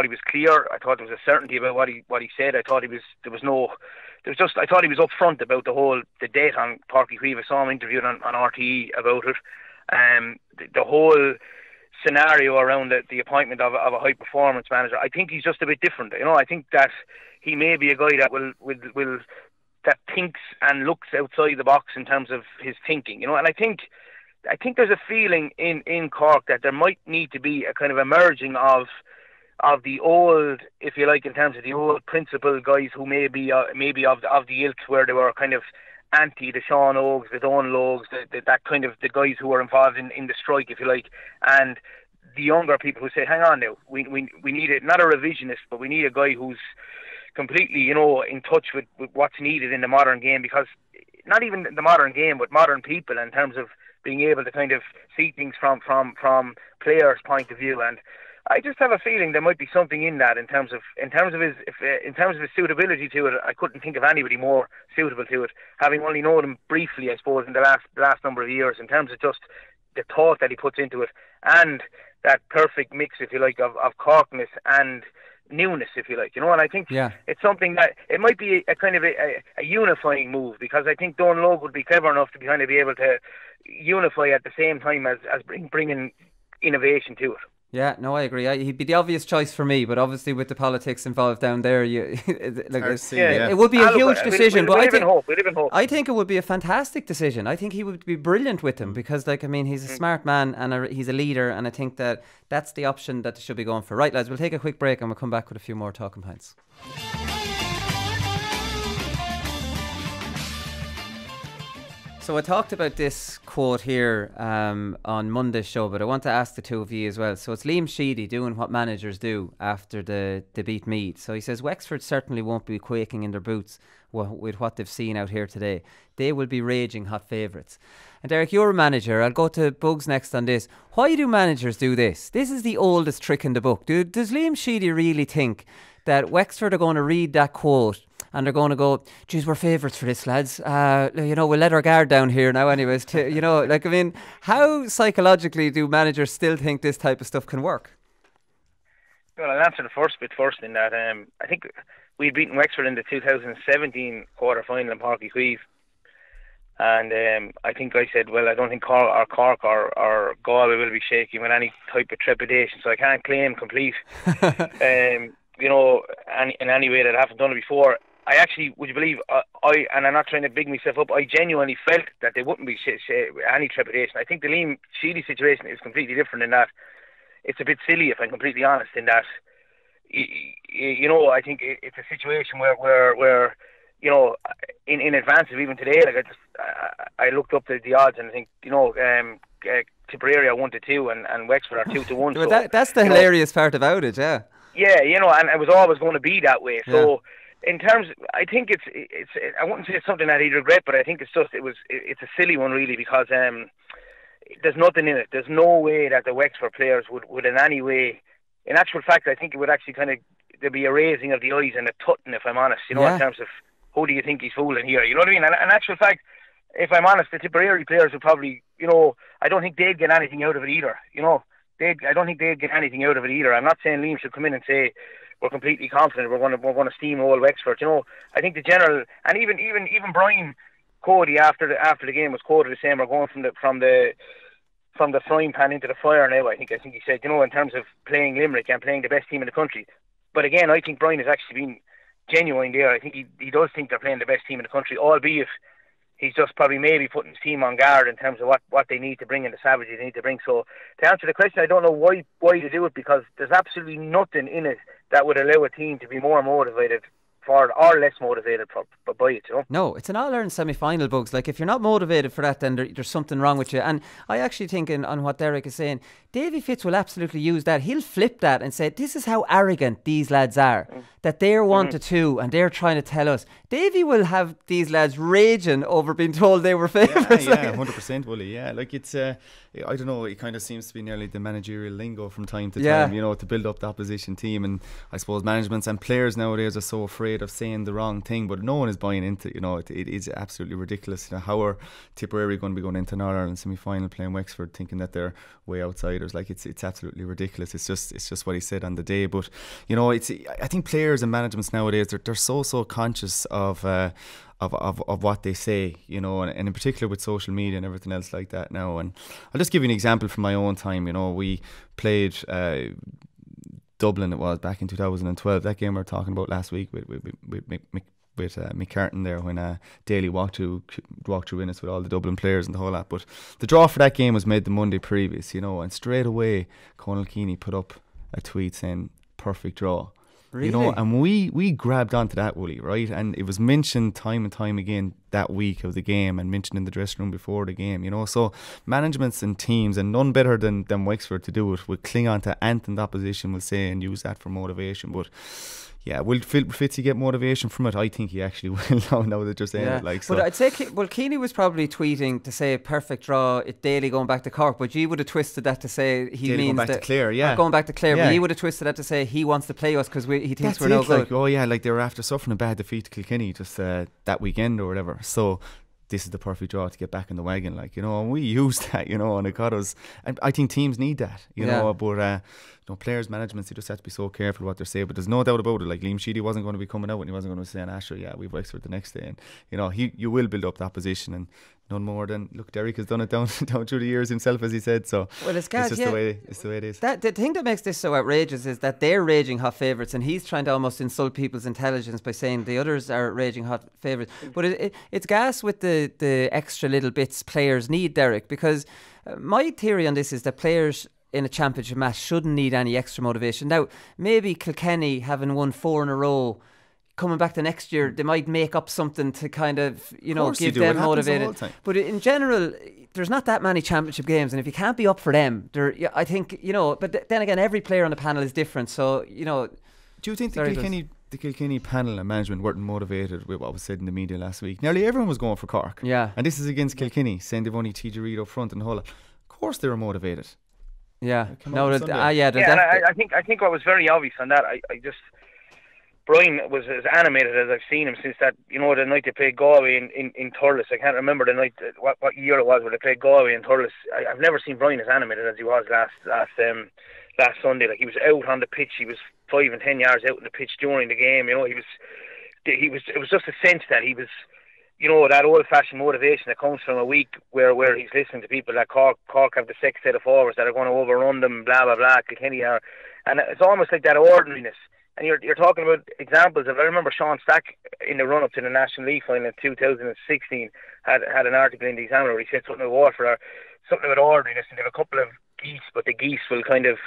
he was clear. I thought there was a certainty about what he said. I thought I thought he was upfront about the debt on Páirc Uí Chaoimh. I saw him interviewed on RTE about it. The whole scenario around the appointment of a high performance manager, I think he's just a bit different. I think that he may be a guy that will that thinks and looks outside the box in terms of his thinking. And I think there's a feeling in Cork that there might need to be a kind of emerging of the old, if you like, in terms of the old principal guys who may be of the ilk where they were kind of anti the Sean Ógs, the Donal Ógs, that kind of the guys who were involved in the strike, if you like, and the younger people who say, hang on now, we need not a revisionist, but we need a guy who's completely, in touch with what's needed in the modern game, because not even the modern game, but modern people, in terms of being able to kind of see things from players' point of view. And I just have a feeling there might be something in that in terms of his suitability to it. I couldn't think of anybody more suitable to it, having only known him briefly, I suppose, in the last number of years. In terms of just the thought that he puts into it, and that perfect mix, if you like, of Corkness and newness, if you like, and I think it's something that it might be a kind of a unifying move, because I think Donal Óg would be clever enough to kind of be able to unify at the same time as bringing innovation to it. Yeah, no, I agree. He'd be the obvious choice for me, but obviously with the politics involved down there, it would be a huge decision. But I think it would be a fantastic decision. I think he would be brilliant with him, because, he's a smart man and he's a leader, and I think that's the option that they should be going for. Right, lads, we'll take a quick break and we'll come back with a few more talking points. So I talked about this quote here on Monday's show, but I want to ask the two of you as well. So it's Liam Sheedy doing what managers do after they beat Meath. So he says, Wexford certainly won't be quaking in their boots with what they've seen out here today. They will be raging hot favourites. And Derek, you're a manager. I'll go to Bugs next on this. Why do managers do this? This is the oldest trick in the book. Does Liam Sheedy really think that Wexford are going to read that quote and they're going to go, geez, we're favourites for this, lads. We'll let our guard down here now anyways. How psychologically do managers still think this type of stuff can work? Well, I'll answer the first bit first in that I think we'd beaten Wexford in the 2017 quarter-final in Páirc Uí Chaoimh. And I think I said, well, I don't think Cork or Galway will be shaking with any type of trepidation, so I can't claim complete, in any way that I haven't done it before. I actually, would you believe, and I'm not trying to big myself up, I genuinely felt that there wouldn't be any trepidation. I think the Liam Sheedy situation is completely different in that it's a bit silly, if I'm completely honest, in that, I think it's a situation where in advance of even today, I looked up the odds and I think, Tipperary are 1-2 and Wexford are 2-1. Well, so, that's the hilarious part about it, yeah. Yeah, and it was always going to be that way. So, in terms, I think it's I wouldn't say it's something that he'd regret, but I think it's a silly one really, because there's nothing in it. There's no way that the Wexford players would in any way. In actual fact, I think it would actually there'd be a raising of the eyes and a tutting, if I'm honest. In terms of who do you think he's fooling here? You know what I mean? And in actual fact, if I'm honest, the Tipperary players would probably, I don't think they'd get anything out of it either. I don't think they'd get anything out of it either. I'm not saying Liam should come in and say we're completely confident we're going to steamroll Wexford. I think the general, and even Brian Cody after the game was quoted as saying we're going from the frying pan into the fire now. I think he said, in terms of playing Limerick and playing the best team in the country. But again, I think Brian has actually been genuine there. I think he does think they're playing the best team in the country, albeit he's just probably maybe putting his team on guard in terms of what they need to bring and the savages they need to bring. So to answer the question, I don't know why to do it, because there's absolutely nothing in it that would allow a team to be more motivated for or less motivated by it, No, it's an All-Ireland semi-final, Bugs. If you're not motivated for that, then there's something wrong with you. And I actually think on what Derek is saying, Davy Fitz will absolutely use that. He'll flip that and say, this is how arrogant these lads are, that they're 1-2 and they're trying to tell us. Davy will have these lads raging over being told they were favourites. Yeah, 100% will he, yeah. It's, I don't know, it kind of seems to be nearly the managerial lingo from time to time, to build up the opposition team. And I suppose managements and players nowadays are so afraid of saying the wrong thing, but no one is buying into it. It is absolutely ridiculous. How are Tipperary going to be going into an All-Ireland semi-final playing Wexford thinking that they're way outsiders? It's absolutely ridiculous. It's just what he said on the day. But I think players and managements nowadays they're so conscious of what they say, and in particular with social media and everything else like that now. And I'll just give you an example from my own time. We played Dublin, it was back in 2012. That game we were talking about last week with McCartan there, when Daly walked through in us with all the Dublin players and the whole lot. But the draw for that game was made the Monday previous, and straight away Conal Keeney put up a tweet saying perfect draw. Really? And we grabbed onto that, Wooly, right? And it was mentioned time and time again that week of the game and mentioned in the dressing room before the game, you know. So managements and teams, and none better than Wexford to do it, will cling on to anything the opposition will say and use that for motivation. But yeah, will Fitzy get motivation from it? I think he actually will now that you're saying it. Like, so. But I'd say, Keane was probably tweeting to say perfect draw, it Daly going back to Cork, but you would have twisted that to say he Daly means going back to Clare, going back to Clare, but you would have twisted that to say he wants to play us because he thinks we're no good. Like, oh yeah, like they were after suffering a bad defeat to Kilkenny just that weekend or whatever. So this is the perfect draw to get back in the wagon, like, you know, and we used that, you know, and it got us. And I think teams need that, you know, but players, managements, they just have to be so careful what they're saying. But there's no doubt about it, like Liam Sheedy wasn't going to be coming out and he wasn't going to say, Asher, we've Wexford the next day. And, you know, you will build up that position, and none more than, look, Derek has done it down through the years himself, as he said. So it's just the way it is. The thing that makes this so outrageous is that they're raging hot favourites, and he's trying to almost insult people's intelligence by saying the others are raging hot favourites. But it's gas with the extra little bits players need, Derek, because my theory on this is that players in a championship match shouldn't need any extra motivation. Now, maybe Kilkenny, having won 4 in a row, coming back the next year, they might make up something to kind of, you know, give them motivated. But in general, there's not that many championship games, and if you can't be up for them, I think, you know, but then again, every player on the panel is different, so, you know. Do you think the Kilkenny panel and management weren't motivated with what was said in the media last week? Nearly everyone was going for Cork. Yeah. And this is against Kilkenny, saying they've only TJ Reid up front and Hull. Of course they were motivated. Yeah. I think what was very obvious on that, I just, Brian was as animated as I've seen him since that, you know, the night they played Galway in Thurles. I can't remember the night, what year it was where they played Galway in Thurles. I've never seen Brian as animated as he was last Sunday. Like, he was out on the pitch. He was 5 and 10 yards out on the pitch during the game. You know, it was just a sense that he was, you know, that old-fashioned motivation that comes from a week where he's listening to people that Cork have the second set of forwards that are going to overrun them, blah, blah, blah, Kilkenny are. And it's almost like that ordinariness. And you're talking about examples of, I remember Sean Stack in the run-up to the National League final in 2016 had an article in the Examiner where he said something about Waterford, or something about ordinariness, and they have a couple of geese, but the geese will kind of,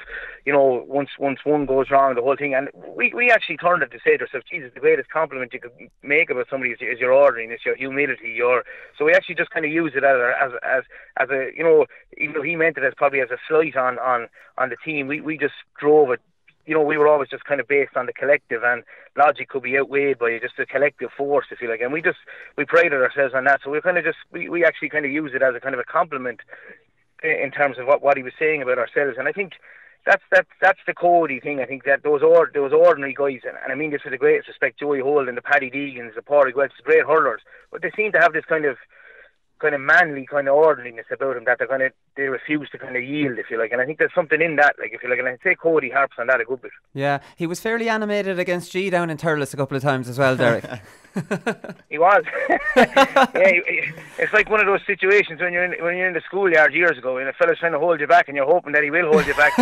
you know, once one goes wrong, the whole thing. And we actually turned it to say to ourselves, Jesus, the greatest compliment you could make about somebody is your ordinariness, your humility, so we actually just kind of use it as a, you know, even though he meant it as probably as a slight on the team, we just drove it. You know, we were always just kind of based on the collective, and logic could be outweighed by just the collective force, if you like. And we prided ourselves on that. So we kind of we actually kind of use it as a kind of a compliment in terms of what he was saying about ourselves. And I think that's the Cody thing. I think that those ordinary guys, and I mean this with the greatest respect, Joey Holden, the Paddy Deegans, the Pádraig Welch, great hurlers, but they seem to have this kind of manly kind of orderliness about him that they refuse to kind of yield, if you like. And I think there's something in that, like, if you like, and I'd say Cody harps on that a good bit. Yeah, he was fairly animated against G down in Thurles a couple of times as well, Derek. He was. It's like one of those situations when you're in the schoolyard years ago and a fella's trying to hold you back and you're hoping that he will hold you back.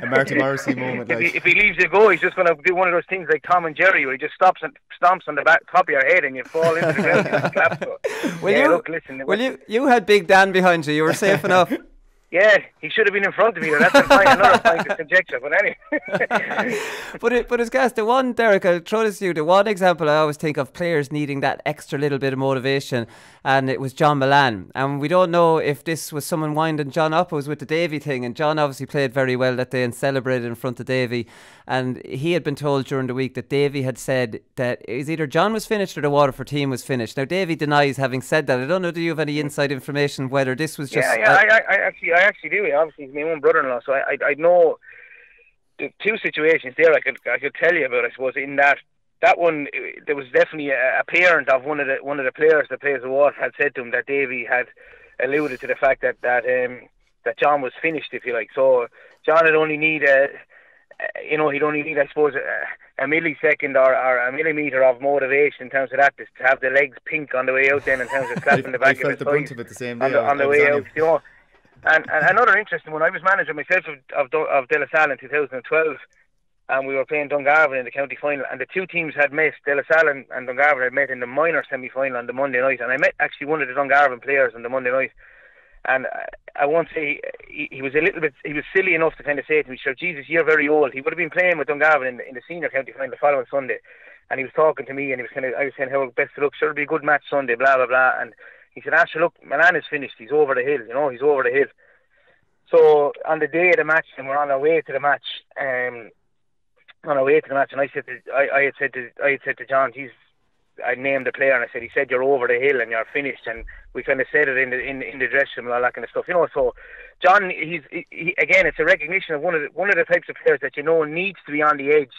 A Martin Morrissey moment. If he leaves you go, he's just going to do one of those things like Tom and Jerry, where he just stomps on the top of your head and you fall into the ground and clap. You had Big Dan behind you. You were safe enough. Yeah, he should have been in front of me. That's another point of conjecture. But anyway. but as gas, the one, Derek, I'll throw this to you. The one example I always think of players needing that extra little bit of motivation, and it was John Mullane. And we don't know if this was someone winding John up. It was with the Davy thing, and John obviously played very well that day and celebrated in front of Davy. And he had been told during the week that Davy had said that either John was finished or the Waterford team was finished. Now Davy denies having said that. I don't know, do you have any inside information whether this was just... I actually do. Obviously, he's my own brother-in-law, so I know the two situations there I could tell you about. I suppose in that one, there was definitely a parent of one of the players that plays the Water had said to him that Davy had alluded to the fact that John was finished, if you like. So John would only need he'd only need, I suppose, a millisecond or a millimetre of motivation in terms of that, to have the legs pink on the way out, then in terms of slapping the back of his thigh on the way out, you know. And another interesting one, I was manager myself of De La Salle in 2012, and we were playing Dungarvan in the county final, and the two teams had met. De La Salle and Dungarvan had met in the minor semi-final on the Monday night, and I met actually one of the Dungarvan players on the Monday night, And I won't say he was silly enough to kind of say to me, sure, Jesus, you're very old. He would have been playing with Dungarvan in the senior county final the following Sunday. And he was talking to me, and I was saying, how best of luck, sure, it'll be a good match Sunday, blah, blah, blah. And he said, Asher, look, Mullane is finished. He's over the hill, he's over the hill. So on the day of the match, and we're on our way to the match, and I had said to John, I named the player, and I said, he said, you're over the hill and you're finished, and we kind of said it in the dressing room and all that kind of stuff, So John, he again, it's a recognition of one of the types of players that needs to be on the edge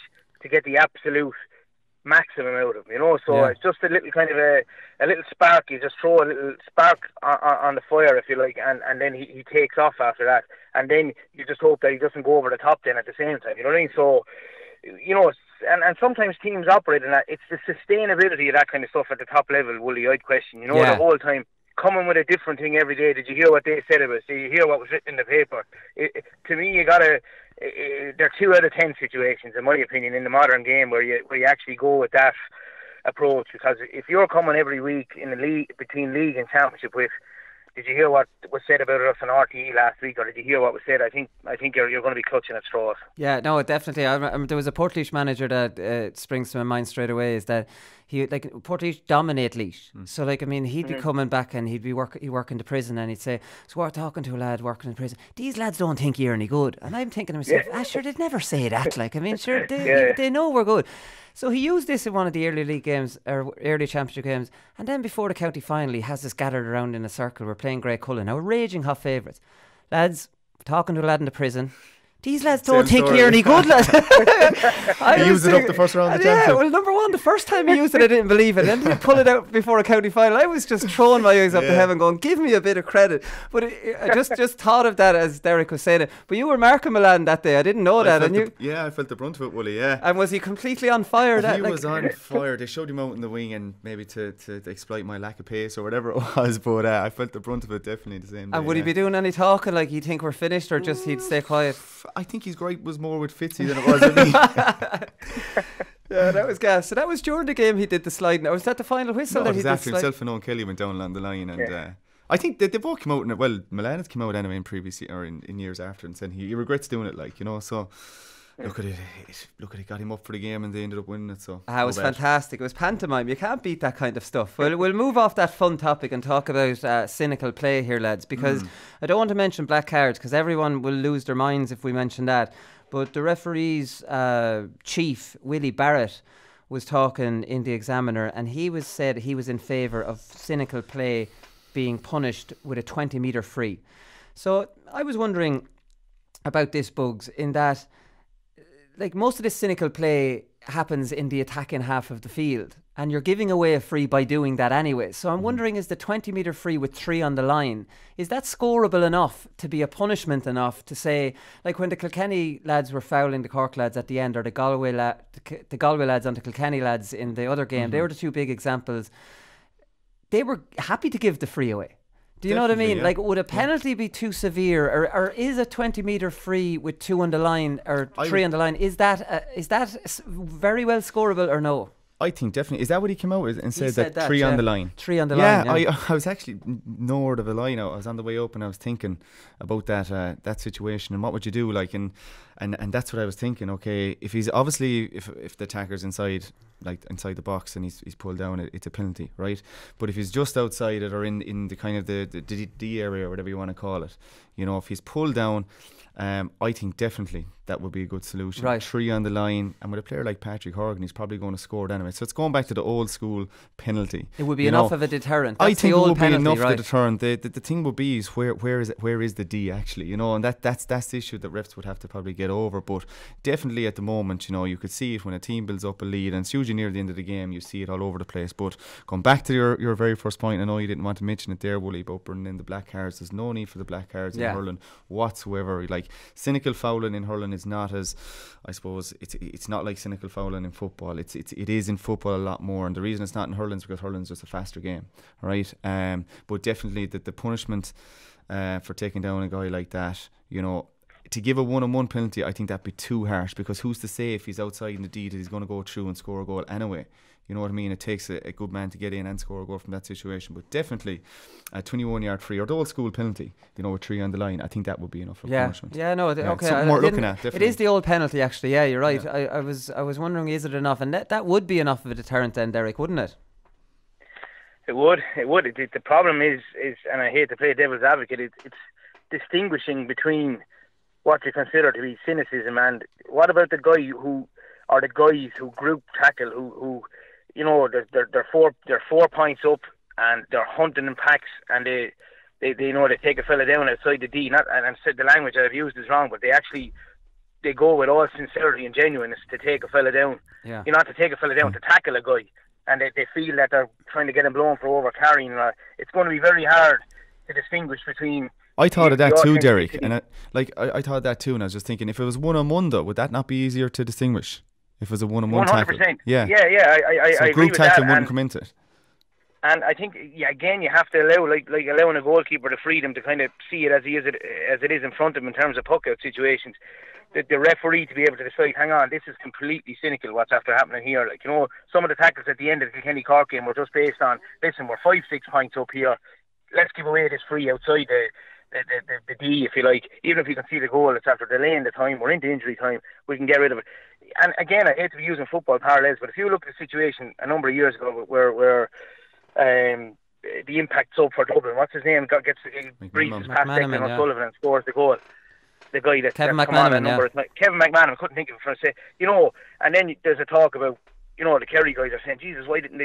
to get the absolute maximum out of him, So it's just a little kind of a little spark. You just throw a little spark on the fire, if you like, and then he takes off after that, and then you just hope that he doesn't go over the top then at the same time. You know what I mean? So, and sometimes teams operate in that. It's the sustainability of that kind of stuff at the top level, Wooly, I'd question. The whole time coming with a different thing every day. Did you hear what they said about us? Did you hear what was written in the paper? To me, you gotta. There are 2 out of 10 situations, in my opinion, in the modern game where you actually go with that approach. Because if you're coming every week in the league, between league and championship with, did you hear what was said about us on RTE last week, or did you hear what was said? I think you're going to be clutching at straws. Yeah, no, definitely. There was a Portlaoise manager that springs to my mind straight away. Is that Portlaoise dominate Laois. So he'd be coming back and he'd work in the prison, and he'd say, so we're talking to a lad working in prison. These lads don't think you're any good, and I'm thinking to myself, sure, they'd never say that. Sure, they know we're good. So he used this in one of the early league games or early championship games, and then before the county final, he has us gathered around in a circle. We're playing Grey Cullen, now raging hot favourites. Lads, talking to a lad in the prison. These lads don't think you're any good, lads. He used it up the first round of the championship. Well, number one, the first time he used it, I didn't believe it. And then he pulled it out before a county final. I was just throwing my eyes up to heaven going, give me a bit of credit. But I just thought of that as Derek was saying it. But you were marking Mullane that day. I didn't know that. I felt the brunt of it, Wooly, yeah. And was he completely on fire? He was on fire. They showed him out in the wing, and maybe to exploit my lack of pace or whatever it was. But I felt the brunt of it definitely the same day. And would he be doing any talking, like he'd think we're finished, or just he'd stay quiet? I think his gripe was more with Fitzy than it was with me. Yeah, that was gas. So that was during the game he did the sliding. Or was that the final whistle? No, it was after himself and Owen Kelly went down along the line, and I think they both came out. Mullane has come out anyway in previous or in years after, and said he regrets doing it. So. Look at it, got him up for the game, and they ended up winning it. So it was fantastic. It was pantomime. You can't beat that kind of stuff. Well, we'll move off that fun topic and talk about cynical play here, lads, because I don't want to mention black cards, because everyone will lose their minds if we mention that. But the referee's chief, Willie Barrett, was talking in the Examiner, and he said he was in favour of cynical play being punished with a 20-metre free. So I was wondering about this, Bugs, in that most of this cynical play happens in the attacking half of the field, and you're giving away a free by doing that anyway. So I'm wondering, is the 20-metre free with 3 on the line, is that scoreable enough to be a punishment enough to say, when the Kilkenny lads were fouling the Cork lads at the end, or the Galway lads on the Kilkenny lads in the other game, they were the 2 big examples. They were happy to give the free away. Do you know what I mean? Yeah. Would a penalty be too severe, or is a 20-metre free with 2 on the line or 3 on the line? Is that very well scoreable or no? I think definitely. Is that what he came out with and said that 3 on the line? 3 on the line. Yeah, I was actually no word of a lie now. I was on the way up and I was thinking about that situation and what would you do, and that's what I was thinking. Okay, if he's obviously if the attacker's inside the box and he's pulled down, it's a penalty, right? But if he's just outside it or in the kind of the D area or whatever you want to call it, if he's pulled down, I think definitely that would be a good solution. Right. 3 on the line, and with a player like Patrick Hogan, he's probably going to score it anyway. So it's going back to the old school penalty. It would be enough of a deterrent. I think it would penalty, be enough right? of a deterrent. The thing would be is where is the D actually? And that's the issue that refs would have to probably get over. But definitely at the moment, you could see it when a team builds up a lead, and it's usually near the end of the game. You see it all over the place. But going back to your very first point, I know you didn't want to mention it there, Wooly, about bringing in the black cards. There's no need for the black cards in hurling whatsoever. Cynical fouling in hurling is not as, I suppose, it's not like cynical fouling in football. It is in football a lot more, and the reason it's not in hurling is because hurling is just a faster game, right? But definitely the punishment for taking down a guy like that, to give a 1-on-1 penalty, I think that'd be too harsh, because who's to say if he's outside in the D that he's going to go through and score a goal anyway? You know what I mean? It takes a good man to get in and score a goal from that situation. But definitely a 21-yard free or the old school penalty, you know, with 3 on the line, I think that would be enough for punishment. Yeah, no, okay. Something worth looking at, definitely. It is the old penalty, actually. Yeah, you're right. Yeah. I was wondering, is it enough? And that would be enough of a deterrent then, Derek, wouldn't it? It would. The problem is, and I hate to play devil's advocate, it's distinguishing between what you consider to be cynicism and what about the guy or the guys who group tackle, who you know, they're 4 points up and they're hunting in packs, and they you know, they take a fella down outside the D. And the language I've used is wrong, but they go with all sincerity and genuineness to take a fella down. Yeah. You know, not to take a fella down, to tackle a guy, and they feel that they're trying to get him blown for over-carrying. It's going to be very hard to distinguish between... I thought of that too, Derek, and I thought of that too, and I was just thinking, if it was one-on-one though, would that not be easier to distinguish? If it was a one-on-one tackle? 100%. Yeah. I so agree group with tackling that, wouldn't come into it. And I think, again, you have to allow, like allowing a goalkeeper the freedom to kind of see it as it is in front of him in terms of puck-out situations. The referee to be able to decide, hang on, this is completely cynical what's after happening here. Like, you know, some of the tackles at the end of the Kilkenny Cork game were just based on, listen, we're 5-6 points up here, let's give away this free outside the D, if you like. Even if you can see the goal, it's after delaying the time, we're into injury time, we can get rid of it. And again, I hate to be using football parallels, but if you look at the situation a number of years ago where the impact sub for Dublin, what's his name, briefs his past Declan O'Sullivan and scores the goal. The guy that Kevin that's McManaman, Kevin McManaman, I couldn't think of it for a second. You know, and then there's a talk about, you know, the Kerry guys are saying, Jesus, why didn't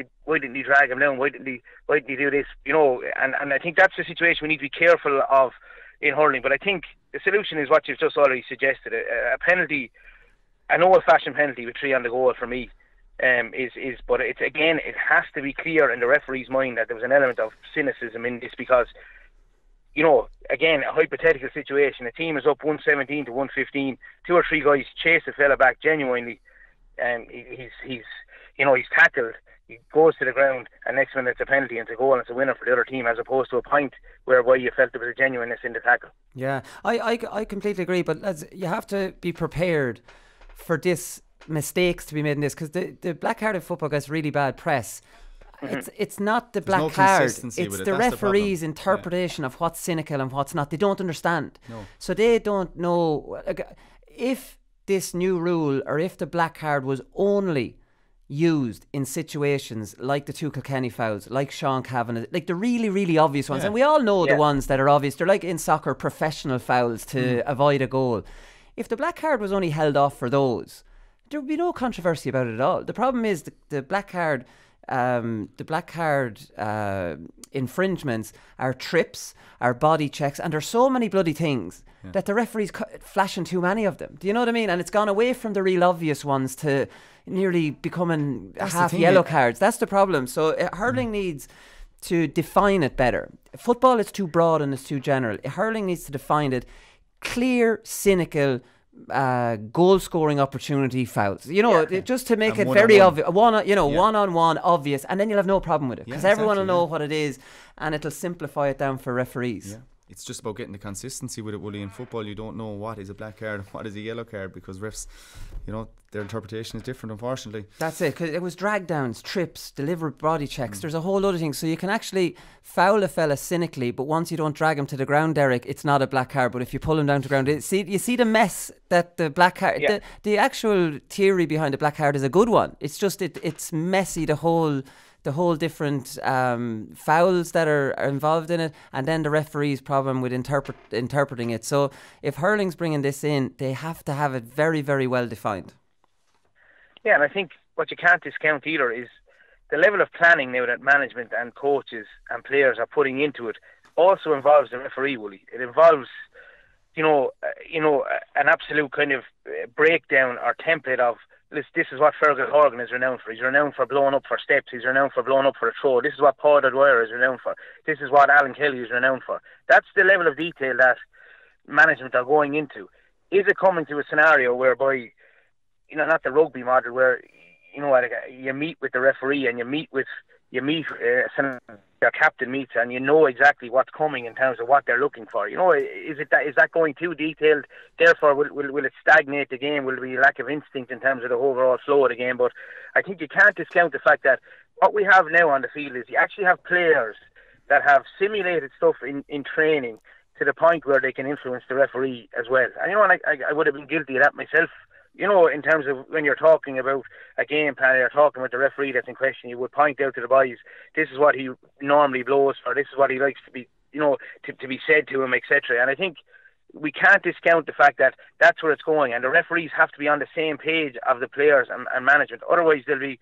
he drag him down? Why didn't he do this? You know, and I think that's the situation we need to be careful of in hurling. But I think the solution is what you've just already suggested: a penalty, an old-fashioned penalty with 3 on the goal for me. But it's, again, it has to be clear in the referee's mind that there was an element of cynicism in this, because, you know, again, a hypothetical situation, a team is up 117 to 115, 2 or 3 guys chase a fella back genuinely, and he's tackled, he goes to the ground, and next minute it's a penalty and it's a goal and it's a winner for the other team, as opposed to a point whereby you felt there was a genuineness in the tackle. Yeah, I completely agree, but lads, you have to be prepared for this mistakes to be made in this, because the black-carded football gets really bad press. It's not the black card, it's the referee's interpretation of what's cynical and what's not. They don't understand. So they don't know if this new rule, or if the black card was only used in situations like the 2 Kilkenny fouls, like Sean Kavanagh, like the really, really obvious ones. And we all know the ones that are obvious. They're like in soccer, professional fouls to avoid a goal. If the black card was only held off for those, there would be no controversy about it at all. The problem is the black card infringements are trips, are body checks, and there's so many bloody things that the referee's flashing too many of them. Do you know what I mean? And it's gone away from the real obvious ones to nearly becoming half yellow cards. That's the problem. So hurling needs to define it better. Football is too broad and it's too general. Hurling needs to define it. Clear, cynical, goal scoring opportunity fouls, you know, just to make it very obvious, one-on-one obvious, and then you'll have no problem with it, because everyone will know what it is, and it'll simplify it down for referees. It's just about getting the consistency with it, Willie. In football, you don't know what is a black card and what is a yellow card, because refs, you know, their interpretation is different, unfortunately. That's it, because it was drag downs, trips, deliberate body checks. There's a whole other thing. So you can actually foul a fella cynically, but once you don't drag him to the ground, Derek, it's not a black card. But if you pull him down to the ground, you see the mess that the black card, the actual theory behind the black card is a good one. It's just it's messy, the whole different fouls that are involved in it, and then the referee's problem with interpreting it. So if hurling's bringing this in, they have to have it very, very well defined. Yeah, and I think what you can't discount either is the level of planning now that management and coaches and players are putting into it also involves the referee, Willie. It involves, an absolute kind of breakdown or template of, this is what Fergal Hogan is renowned for. He's renowned for blowing up for steps. He's renowned for blowing up for a throw. This is what Paul O'Dwyer is renowned for. This is what Alan Kelly is renowned for. That's the level of detail that management are going into. Is it coming to a scenario whereby, not the rugby model where, you meet with the referee and you meet your captain meets, and you know exactly what's coming in terms of what they're looking for. You know, is that going too detailed? Therefore, will it stagnate the game? Will there be a lack of instinct in terms of the overall flow of the game? But I think you can't discount the fact that what we have now on the field is you actually have players that have simulated stuff in training to the point where they can influence the referee as well. And you know, and I would have been guilty of that myself. You know, in terms of when you're talking about a game plan, you're talking about the referee that's in question, you would point out to the boys, this is what he normally blows for, this is what he likes to be, you know, to be said to him, etc. And I think we can't discount the fact that that's where it's going, and the referees have to be on the same page of the players and management. Otherwise, they'll be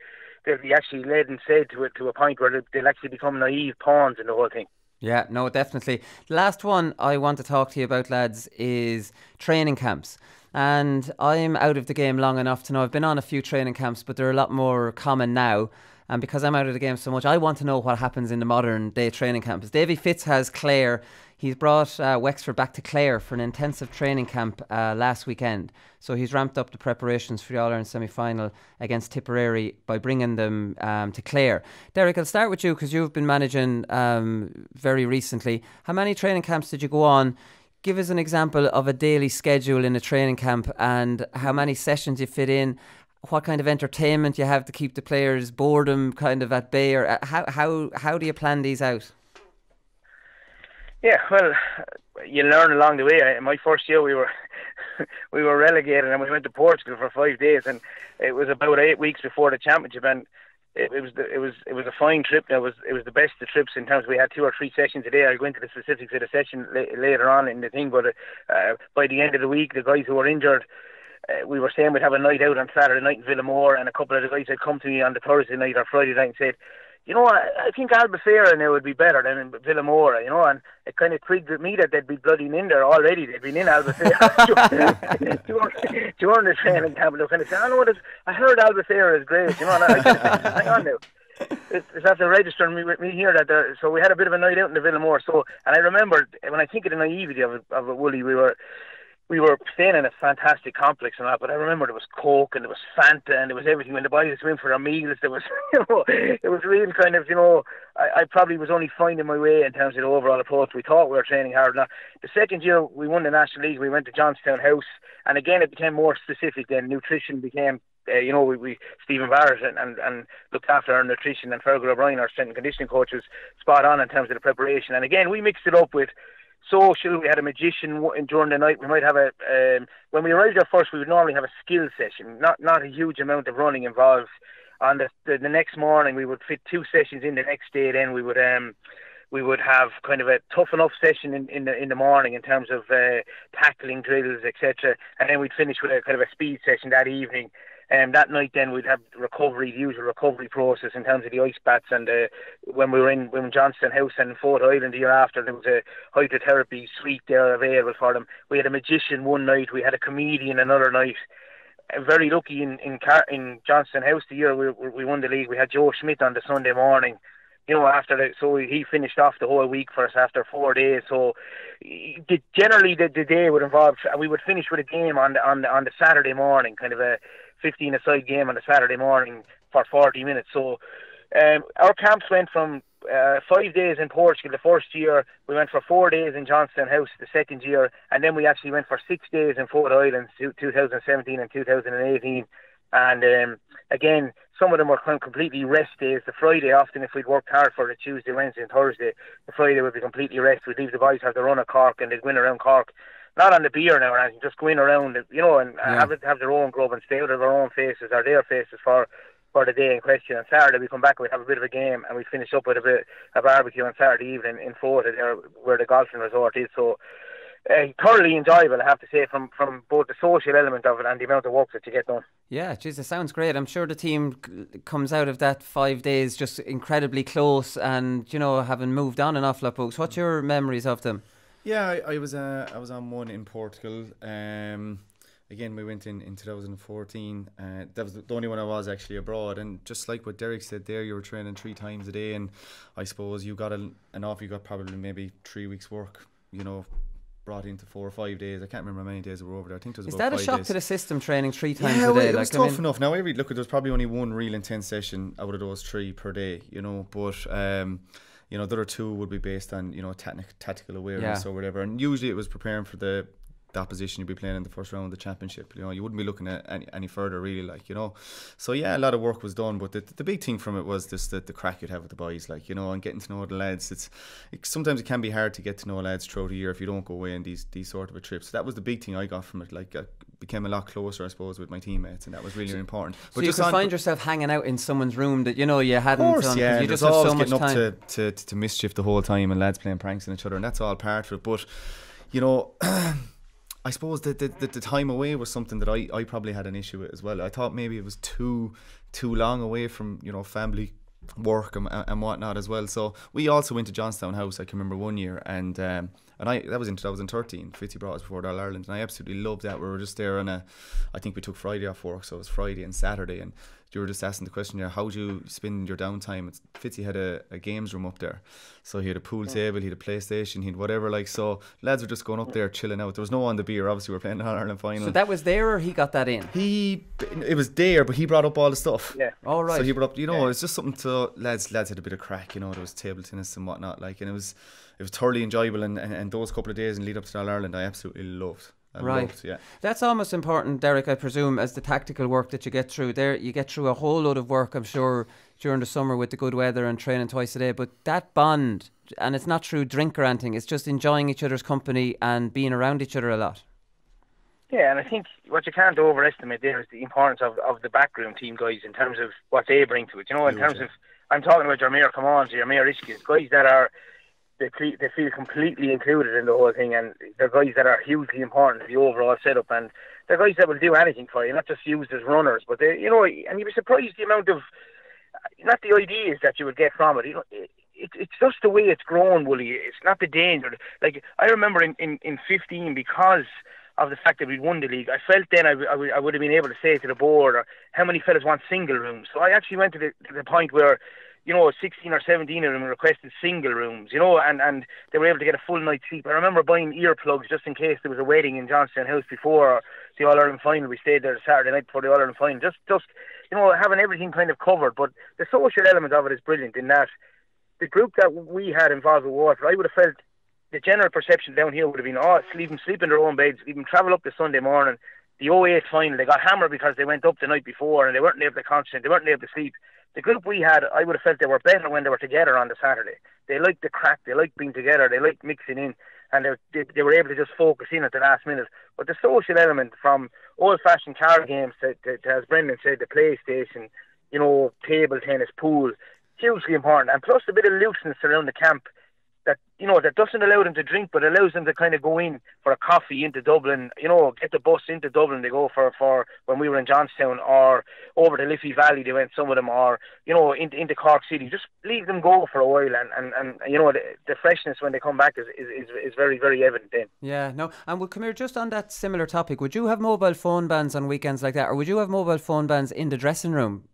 actually led and said to a point where they'll actually become naive pawns in the whole thing. Yeah, no, definitely. The last one I want to talk to you about, lads, is training camps. And I'm out of the game long enough to know I've been on a few training camps, but they're a lot more common now. And because I'm out of the game so much, I want to know what happens in the modern day training camps. Davy Fitz has Clare. He's brought Wexford back to Clare for an intensive training camp last weekend. So he's ramped up the preparations for the All-Ireland semi-final against Tipperary by bringing them to Clare. Derek, I'll start with you because you've been managing very recently. How many training camps did you go on? Give us an example of a daily schedule in a training camp and how many sessions you fit in, what kind of entertainment you have to keep the players' boredom kind of at bay, or how do you plan these out? Yeah, well, you learn along the way. In my first year, we were relegated, and we went to Portugal for 5 days, and it was about 8 weeks before the championship, and it was a fine trip. It was the best of trips in terms of we had 2 or 3 sessions a day. I'll go into the specifics of the session later on in the thing, but by the end of the week, the guys who were injured, we were saying we'd have a night out on Saturday night in Villamore, and a couple of the guys had come to me on the Thursday night or Friday night and said, you know, I think Albufeira now would be better than Villamora, you know, and it kind of twigged with me that they'd be bloody in there already. They'd been in Albufeira during the training camp, and they kind of saying, I heard Albufeira is great, you know, and I said, hang on now. It's after registering me with me here that so we had a bit of a night out in the Villamore. So, and I remember when I think of the naivety of it, Wooly, we were staying in a fantastic complex and that, but I remember there was Coke and there was Fanta and there was everything. When the boys went for their meals, there was, you know, it was real kind of, you know, I probably was only finding my way in terms of the overall approach. We thought we were training hard. Now, the second year we won the National League, we went to Johnstown House, and again it became more specific then. Nutrition became, you know, we Stephen Barrett and looked after our nutrition, and Fergal O'Brien, our strength and conditioning coach, was spot on in terms of the preparation. And again, we mixed it up with social. We had a magician during the night. We might have when we arrived there first, we would normally have a skill session, not a huge amount of running involved. On the next morning, we would fit 2 sessions in. The next day, then we would have kind of a tough enough session in the morning in terms of tackling drills, etc. And then we'd finish with a kind of a speed session that evening. That night then we'd have recovery, the usual recovery process in terms of the ice baths, and when we were in Johnstown House and in Fort Island the year after, there was a hydrotherapy suite there available for them. We had a magician one night, we had a comedian another night. Very lucky in Johnstown House the year we won the league, we had Joe Schmidt on the Sunday morning. You know, so he finished off the whole week for us after 4 days. So generally the day would involve, we would finish with a game on the Saturday morning, kind of a 15-a-side game on a Saturday morning for 40 minutes. So our camps went from 5 days in Portugal the first year, we went for 4 days in Johnstown House the second year, and then we actually went for 6 days in Fort Island 2017 and 2018. And again, some of them were completely rest days. The Friday, often if we'd worked hard for the Tuesday, Wednesday and Thursday, the Friday would be completely rest. We'd leave the boys have the run of Cork, and they'd win around Cork. Not on the beer now or anything, just go in around, you know, and have their own grub and stay out of their own faces or their faces for the day in question. On Saturday we come back and we'd have a bit of a game, and we'd finish up with a barbecue on Saturday evening in Fota, there where the golfing resort is. So thoroughly enjoyable, I have to say, from both the social element of it and the amount of work that you get done. Yeah, geez, it sounds great. I'm sure the team comes out of that 5 days just incredibly close and, you know, having moved on an awful lot. Folks, what's your memories of them? Yeah, I was on one in Portugal. Again, we went in 2014. That was the only one I was actually abroad. And just like what Derek said there, you were training 3 times a day, and I suppose you got you got probably maybe 3 weeks' work, you know, brought into 4 or 5 days. I can't remember how many days we were over there. I think it was about 5 days. Is that a shock to the system, training 3 times a day? Yeah, well, it was tough enough. Now, there was probably only one real intense session out of those 3 per day, you know, but you know, the other two would be based on, you know, tactical awareness or whatever. And usually it was preparing for the opposition you'd be playing in the first round of the championship. You know, you wouldn't be looking at any further really, like, you know. So yeah, a lot of work was done, but the big thing from it was just the crack you'd have with the boys, like, you know, and getting to know the lads. Sometimes it can be hard to get to know lads throughout the year if you don't go away on these sort of a trips. So that was the big thing I got from it. Like, I became a lot closer, I suppose, with my teammates, and that was really important. But so you could find yourself hanging out in someone's room that, you know, you hadn't of course, done, yeah, you just have so much much getting time up to mischief the whole time, and lads playing pranks on each other, and that's all part of it. But, you know, I suppose that the time away was something that I probably had an issue with as well. I thought maybe it was too long away from, you know, family, work and whatnot as well. So we also went to Johnstown House, I can remember one year, and that was in 2013. Fitzy brought us before All Ireland, and I absolutely loved that. We were just there on I think we took Friday off work, so it was Friday and Saturday, and you were just asking the question there, how do you spend your downtime? Fitzy had a games room up there, so he had a pool table, he had a PlayStation, he had whatever, like, so lads were just going up there chilling out. There was no on the beer, obviously we were playing the All Ireland final. So that was there, or he got that in? It was there, but he brought up all the stuff. Yeah. All right. So he brought up, you know, it's just something to lads had a bit of crack, you know. There was table tennis and whatnot, like, and it was thoroughly enjoyable, and those couple of days in lead up to the All Ireland I absolutely loved. Yeah. That's almost important, Derek, I presume, as the tactical work that you get through there. You get through a whole load of work, I'm sure, during the summer with the good weather and training twice a day, but that bond, and it's not through drink or anything, it's just enjoying each other's company and being around each other a lot. Yeah, and I think what you can't overestimate there is the importance of the backroom team guys in terms of what they bring to it. You know, in terms of, I'm talking about your Mayor Commons, your Mayor Ishkis, guys that are, they feel completely included in the whole thing, and they're guys that are hugely important to the overall setup, and they're guys that will do anything for you, not just used as runners, but they, you know, and you'd be surprised the amount of, not the ideas that you would get from it, you know, it's just the way it's grown, Wooly. It's not the danger. Like, I remember in 15, because of the fact that we'd won the league, I felt then I would have been able to say to the board, or how many fellas want single rooms. So I actually went to the point where, you know, 16 or 17 of them requested single rooms, you know, and they were able to get a full night's sleep. I remember buying earplugs just in case there was a wedding in Johnstown House before the All-Ireland final. We stayed there the Saturday night before the All-Ireland final. Just you know, having everything kind of covered. But the social element of it is brilliant in that the group that we had involved with Waterford, I would have felt the general perception down here would have been, leave them sleep in their own beds, leave them travel up the Sunday morning. The 08 final, they got hammered because they went up the night before and they weren't able to concentrate, they weren't able to sleep. The group we had, I would have felt they were better when they were together on the Saturday. They liked the crack, they liked being together, they liked mixing in, and they were able to just focus in at the last minute. But the social element, from old-fashioned card games to, as Brendan said, the PlayStation, you know, table tennis, pool, hugely important. And plus a bit of looseness around the camp that, you know, that doesn't allow them to drink, but allows them to kind of go in for a coffee into Dublin, you know, get the bus into Dublin. They go for when we were in Johnstown, or over to Liffey Valley they went, some of them, or, you know, into Cork City. Just leave them go for a while, and you know, the freshness when they come back is very, very evident then. Yeah, no, and we'll come here just on that similar topic. Would you have mobile phone bans on weekends like that, or would you have mobile phone bans in the dressing room?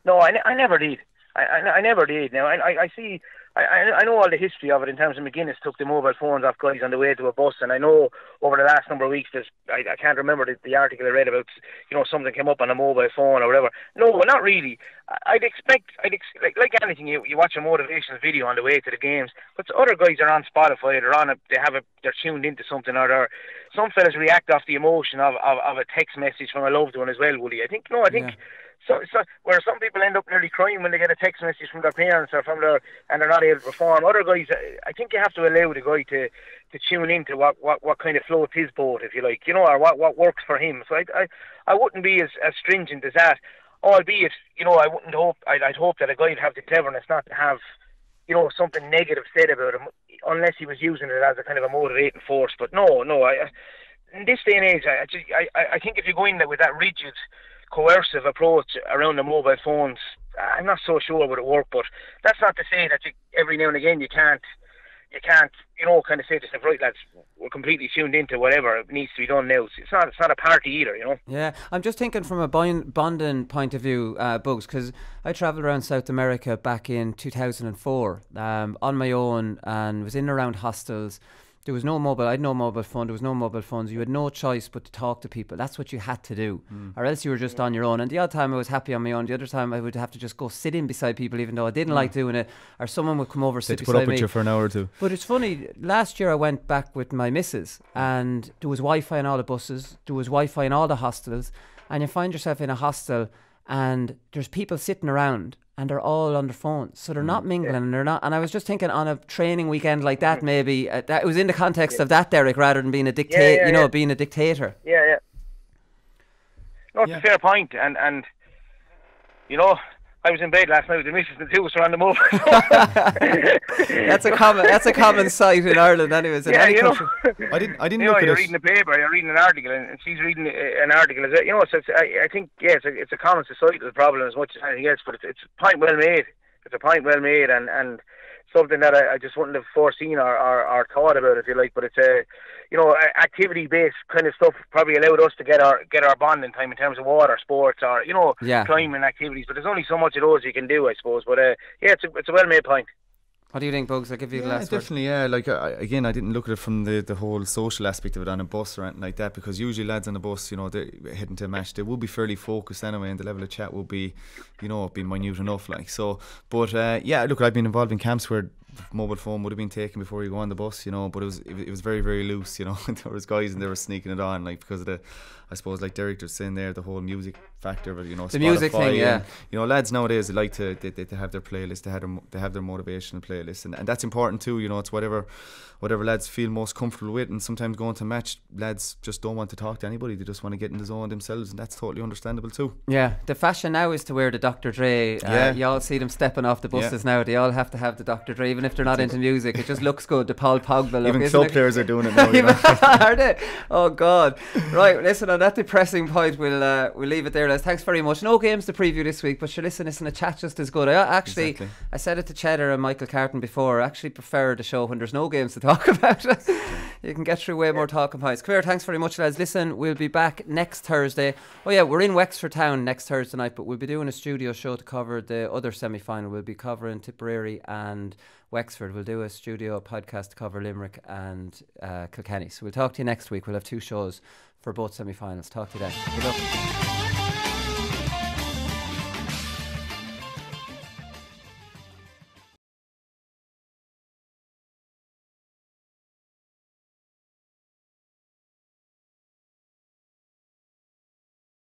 No, I never did. I never did. Now, I see... I know all the history of it in terms of McGuinness took the mobile phones off guys on the way to a bus, and I know over the last number of weeks I can't remember the article I read about, you know, something came up on a mobile phone or whatever. No, not really. I'd expect like anything, you watch a motivational video on the way to the games, but other guys are on Spotify, they're tuned into something, or some fellas react off the emotion of a text message from a loved one as well, Woody. I think. Yeah. So where some people end up nearly crying when they get a text message from their parents or and they're not able to perform. Other guys, I think you have to allow the guy to tune into what kind of floats his boat, if you like, you know, or what works for him. So I wouldn't be as stringent as that. Albeit, you know, I'd hope that a guy would have the cleverness not to have, you know, something negative said about him, unless he was using it as a kind of a motivating force. But no, in this day and age, I think if you go in there with that rigid, coercive approach around the mobile phones, I'm not so sure would it work. But that's not to say that every now and again you can't, you know, kind of say to yourself, right lads, we're completely tuned into whatever needs to be done now. It's not a party either, you know. Yeah, I'm just thinking from a bonding point of view, Bugs, because I travelled around South America back in 2004 on my own, and was in and around hostels, There was no mobile. I had no mobile phone. There was no mobile phones. You had no choice but to talk to people. That's what you had to do, or else you were just on your own. And the odd time I was happy on my own. The other time I would have to just go sit in beside people, even though I didn't like doing it, or someone would come over sit beside me. Put up with you for an hour or two. But it's funny. Last year I went back with my missus, and there was Wi-Fi in all the buses. There was Wi-Fi in all the hostels, and you find yourself in a hostel, and there's people sitting around. And they're all on their phones, so they're not mingling, and they're not. And I was just thinking, on a training weekend like that, maybe that it was in the context of that, Derek, rather than being a dictator. Being a dictator. Yeah. No, it's a fair point, and you know, I was in bed last night with the missus and the two of us were on the move. That's a common sight in Ireland, anyways. In any country. I didn't. You know, you're reading the paper, you're reading an article, and she's reading an article. You know, so I think it's a common societal problem as much as anything else. But it's a point well made. It's a point well made, and something that I just wouldn't have foreseen or thought about, if you like. But it's a activity-based kind of stuff probably allowed us to get our bonding time in terms of water sports or climbing activities. But there's only so much of those you can do, I suppose. But it's a well-made point. What do you think, Bugs? I'll give you the last definitely, word. yeah. Like, again, I didn't look at it from the whole social aspect of it on a bus or anything like that, because usually lads on a bus, you know, they're heading to a match, they will be fairly focused anyway, and the level of chat will be, you know, be minute enough, like. So, but look, I've been involved in camps where mobile phone would have been taken before you go on the bus, you know, but it was very, very loose, you know. There was guys and they were sneaking it on, like, because of the, I suppose, like Derek was saying there, the whole music factor of it, you know, the Spotify music thing, yeah. And, you know, lads nowadays, they like to they have their playlist, they have their motivational playlist, and that's important too, you know. It's whatever lads feel most comfortable with, and sometimes going to a match, lads just don't want to talk to anybody, they just want to get in the zone themselves, and that's totally understandable too. Yeah, the fashion now is to wear the Dr. Dre. You all see them stepping off the buses now. They all have to have the Dr. Dre, even if they're not into music. It just looks good. The Paul Pogba look. Even club players are doing it now. You know? Are they? Oh God! Right, listen. On that depressing point, we'll leave it there. Les. Thanks very much. No games to preview this week, but sure, listen, a chat just as good. I said it to Cheddar and Michael Carton before. I actually prefer the show when there's no games to talk about. You can get through way more talking points. Come here, thanks very much, lads. Listen, we'll be back next Thursday. Oh yeah, we're in Wexford Town next Thursday night, but we'll be doing a studio show to cover the other semi-final. We'll be covering Tipperary and Wexford. We'll do a studio podcast to cover Limerick and Kilkenny. So we'll talk to you next week. We'll have 2 shows for both semi-finals. Talk to you then. Good luck.